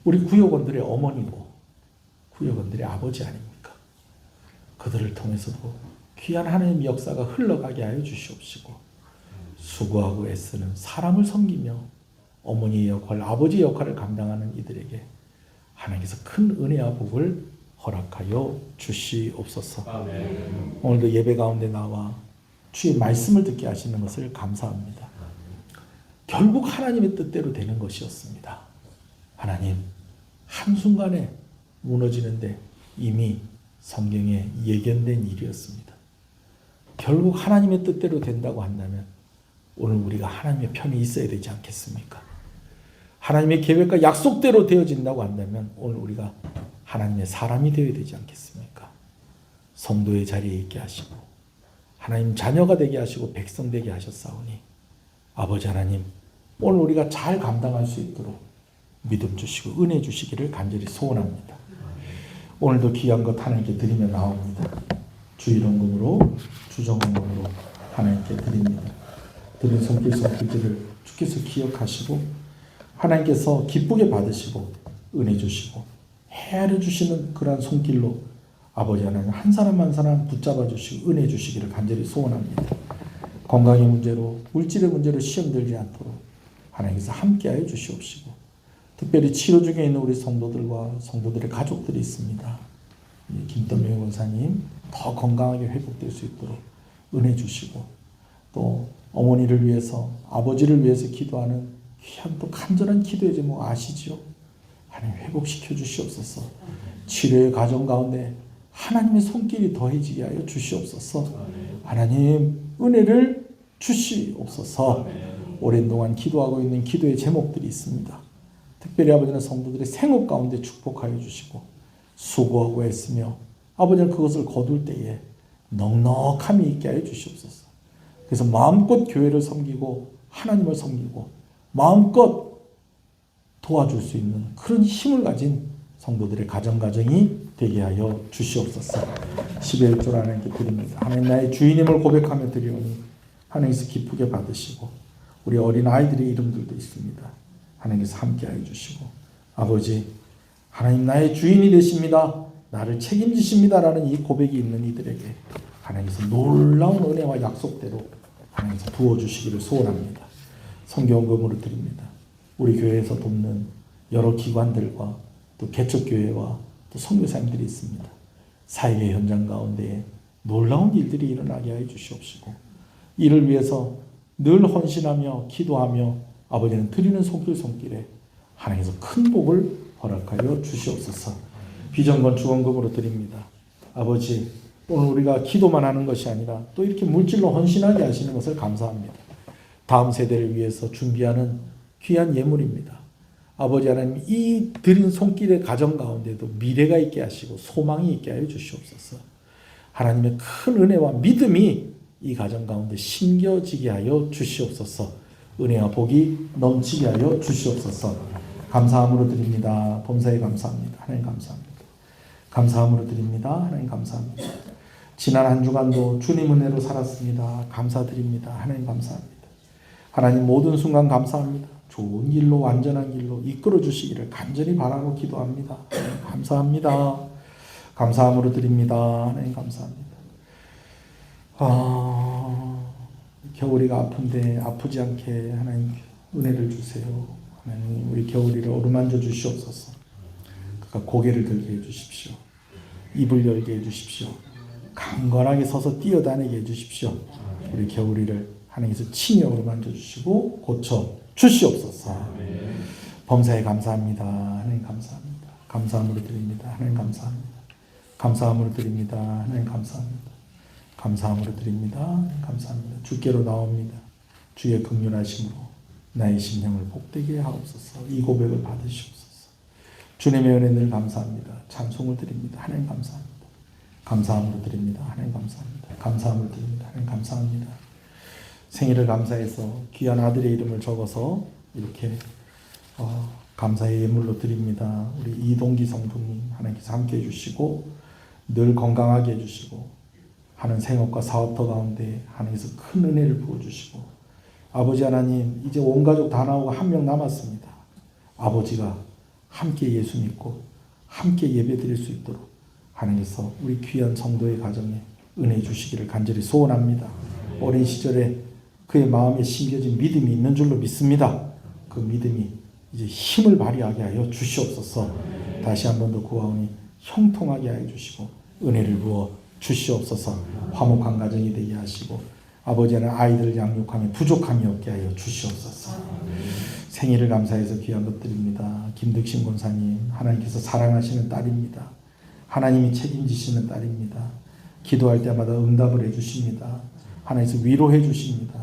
우리 구역원들의 어머니고 구역원들의 아버지 아닙니까? 그들을 통해서도 귀한 하나님의 역사가 흘러가게 하여 주시옵시고, 수고하고 애쓰는 사람을 섬기며 어머니의 역할, 아버지의 역할을 감당하는 이들에게 하나님께서 큰 은혜와 복을 허락하여 주시옵소서. 아멘. 오늘도 예배 가운데 나와 주의 말씀을 듣게 하시는 것을 감사합니다. 결국 하나님의 뜻대로 되는 것이었습니다. 하나님, 한순간에 무너지는데 이미 성경에 예견된 일이었습니다. 결국 하나님의 뜻대로 된다고 한다면 오늘 우리가 하나님의 편에 있어야 되지 않겠습니까? 하나님의 계획과 약속대로 되어진다고 한다면 오늘 우리가 하나님의 사람이 되어야 되지 않겠습니까? 성도의 자리에 있게 하시고 하나님 자녀가 되게 하시고 백성 되게 하셨사오니 아버지 하나님, 오늘 우리가 잘 감당할 수 있도록 믿음 주시고 은혜 주시기를 간절히 소원합니다. 오늘도 귀한 것 하나님께 드리며 나옵니다. 주일원금으로 주정원금으로 하나님께 드립니다. 드린 손길들을 주께서 기억하시고 하나님께서 기쁘게 받으시고 은혜 주시고 헤아려 주시는 그러한 손길로 아버지 하나님 한 사람 한 사람 붙잡아 주시고 은혜 주시기를 간절히 소원합니다. 건강의 문제로 물질의 문제로 시험 들지 않도록 하나님께서 함께하여 주시옵시고, 특별히 치료 중에 있는 우리 성도들과 성도들의 가족들이 있습니다. 김덕명 원사님 더 건강하게 회복될 수 있도록 은혜 주시고, 또 어머니를 위해서 아버지를 위해서 기도하는 귀한 또 간절한 기도의 제목 아시죠? 하나님 회복시켜 주시옵소서. 치료의 과정 가운데 하나님의 손길이 더해지게 하여 주시옵소서. 하나님 은혜를 주시옵소서. 오랜 동안 기도하고 있는 기도의 제목들이 있습니다. 특별히 아버지는 성도들의 생업 가운데 축복하여 주시고 수고하고 애쓰며 아버지는 그것을 거둘 때에 넉넉함이 있게 하여 주시옵소서. 그래서 마음껏 교회를 섬기고 하나님을 섬기고 마음껏 도와줄 수 있는 그런 힘을 가진 성도들의 가정이 되게 하여 주시옵소서. 11절 하나님께 드립니다. 하나님 나의 주인임을 고백하며 드리오니 하나님께서 기쁘게 받으시고 우리 어린 아이들의 이름들도 있습니다. 하나님께서 함께하여 주시고 아버지 하나님 나의 주인이 되십니다. 나를 책임지십니다라는 이 고백이 있는 이들에게 하나님께서 놀라운 은혜와 약속대로 하나님께서 부어주시기를 소원합니다. 성경금으로 드립니다. 우리 교회에서 돕는 여러 기관들과 또 개척교회와 또 선교사님들이 있습니다. 사역의 현장 가운데 놀라운 일들이 일어나게 하여 주시옵시고 이를 위해서 늘 헌신하며 기도하며 아버지는 드리는 손길에 하나님께서 큰 복을 허락하여 주시옵소서. 비전건 주원금으로 드립니다. 아버지 오늘 우리가 기도만 하는 것이 아니라 또 이렇게 물질로 헌신하게 하시는 것을 감사합니다. 다음 세대를 위해서 준비하는 귀한 예물입니다. 아버지 하나님 이 드린 손길의 가정 가운데도 미래가 있게 하시고 소망이 있게 하여 주시옵소서. 하나님의 큰 은혜와 믿음이 이 가정 가운데 심겨지게 하여 주시옵소서. 은혜와 복이 넘치게 하여 주시옵소서. 감사함으로 드립니다. 범사에 감사합니다. 하나님 감사합니다. 감사함으로 드립니다. 하나님 감사합니다. 지난 한 주간도 주님 은혜로 살았습니다. 감사드립니다. 하나님 감사합니다. 하나님 모든 순간 감사합니다. 좋은 길로 완전한 길로 이끌어 주시기를 간절히 바라고 기도합니다. 하나님 감사합니다. 감사함으로 드립니다. 하나님 감사합니다. 겨울이가 아픈데 아프지 않게 하나님 은혜를 주세요. 하나님 우리 겨울이를 어루만져 주시옵소서. 그가 고개를 들게 해주십시오. 입을 열게 해주십시오. 강건하게 서서 뛰어다니게 해주십시오. 우리 겨울이를 하나님께서 친히 어루만져 주시고 고쳐 주시옵소서. 범사에 감사합니다. 하나님 감사합니다. 감사함으로 드립니다. 하나님 감사합니다. 감사함으로 드립니다. 하나님 감사합니다. 감사함으로 드립니다. 감사합니다. 주께로 나옵니다. 주의 긍휼하심으로 나의 심령을 복되게 하옵소서. 이 고백을 받으시옵소서. 주님의 은혜 늘 감사합니다. 찬송을 드립니다. 하나님 감사합니다. 감사함으로 드립니다. 하나님 감사합니다. 감사함을 드립니다. 하나님 감사합니다. 생일을 감사해서 귀한 아들의 이름을 적어서 이렇게 감사의 예물로 드립니다. 우리 이동기 성도님 하나님께서 함께 해주시고 늘 건강하게 해주시고 하는 생업과 사업터 가운데 하나님께서 큰 은혜를 부어주시고 아버지 하나님 이제 온 가족 다 나오고 한 명 남았습니다. 아버지가 함께 예수 믿고 함께 예배 드릴 수 있도록 하나님께서 우리 귀한 성도의 가정에 은혜 주시기를 간절히 소원합니다. 어린 시절에 그의 마음에 심겨진 믿음이 있는 줄로 믿습니다. 그 믿음이 이제 힘을 발휘하게 하여 주시옵소서. 다시 한 번 더 구하오니 형통하게 하여 주시고 은혜를 부어 주시옵소서. 화목한 가정이 되게 하시고 아버지는 아이들을 양육하며 부족함이 없게 하여 주시옵소서. 생일을 감사해서 귀한 것들입니다. 김득심 권사님 하나님께서 사랑하시는 딸입니다. 하나님이 책임지시는 딸입니다. 기도할 때마다 응답을 해주십니다. 하나님께서 위로해 주십니다.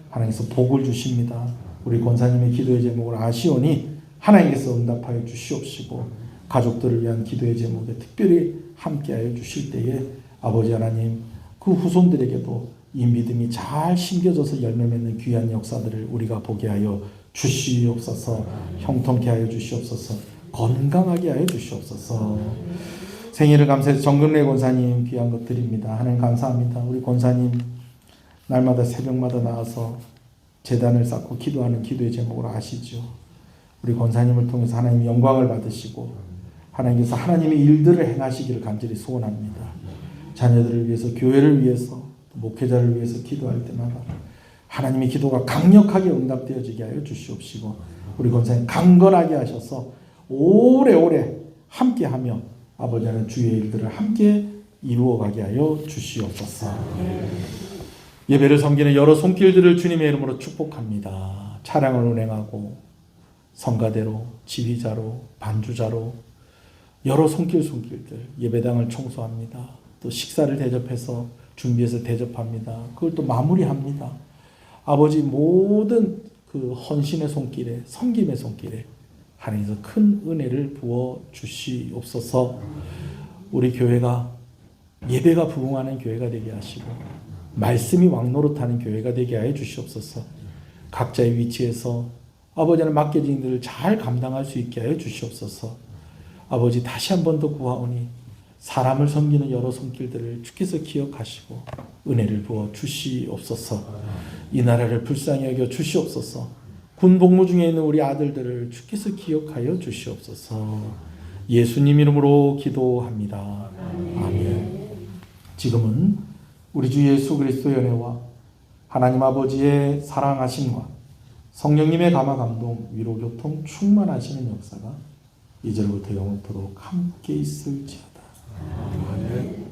하나님께서 복을 주십니다. 우리 권사님의 기도의 제목을 아시오니 하나님께서 응답하여 주시옵시고 가족들을 위한 기도의 제목에 특별히 함께하여 주실 때에 아버지 하나님 그 후손들에게도 이 믿음이 잘 심겨져서 열매 맺는 귀한 역사들을 우리가 보게 하여 주시옵소서. 형통케 하여 주시옵소서. 건강하게 하여 주시옵소서. 생일을 감사해서 정금래 권사님 귀한 것 드립니다. 하나님 감사합니다. 우리 권사님 날마다 새벽마다 나와서 제단을 쌓고 기도하는 기도의 제목을 아시죠? 우리 권사님을 통해서 하나님 영광을 받으시고 하나님께서 하나님의 일들을 행하시기를 간절히 소원합니다. 자녀들을 위해서 교회를 위해서 목회자를 위해서 기도할 때마다 하나님의 기도가 강력하게 응답되어지게 하여 주시옵시고 우리 권사님 강건하게 하셔서 오래오래 함께하며 아버지 하나님 주의 일들을 함께 이루어가게 하여 주시옵소서. 예배를 섬기는 여러 손길들을 주님의 이름으로 축복합니다. 차량을 운행하고 성가대로 지휘자로 반주자로 여러 손길들 예배당을 청소합니다. 또 식사를 대접해서 준비해서 대접합니다. 그걸 또 마무리합니다. 아버지 모든 그 헌신의 손길에 섬김의 손길에 하나님께서 큰 은혜를 부어 주시옵소서. 우리 교회가 예배가 부흥하는 교회가 되게 하시고 말씀이 왕노릇하는 교회가 되게 하여 주시옵소서. 각자의 위치에서 아버지는 맡겨진 일을 잘 감당할 수 있게 하여 주시옵소서. 아버지 다시 한 번 더 구하오니 사람을 섬기는 여러 손길들을 주께서 기억하시고 은혜를 부어 주시옵소서. 이 나라를 불쌍히 여겨 주시옵소서. 군 복무 중에 있는 우리 아들들을 주께서 기억하여 주시옵소서. 예수님 이름으로 기도합니다. 아멘. 지금은 우리 주 예수 그리스도의 은혜와 하나님 아버지의 사랑하심과 성령님의 감화 감동 위로 교통 충만하시는 역사가 이제부터 영원토록 함께 있을지어다. 아멘.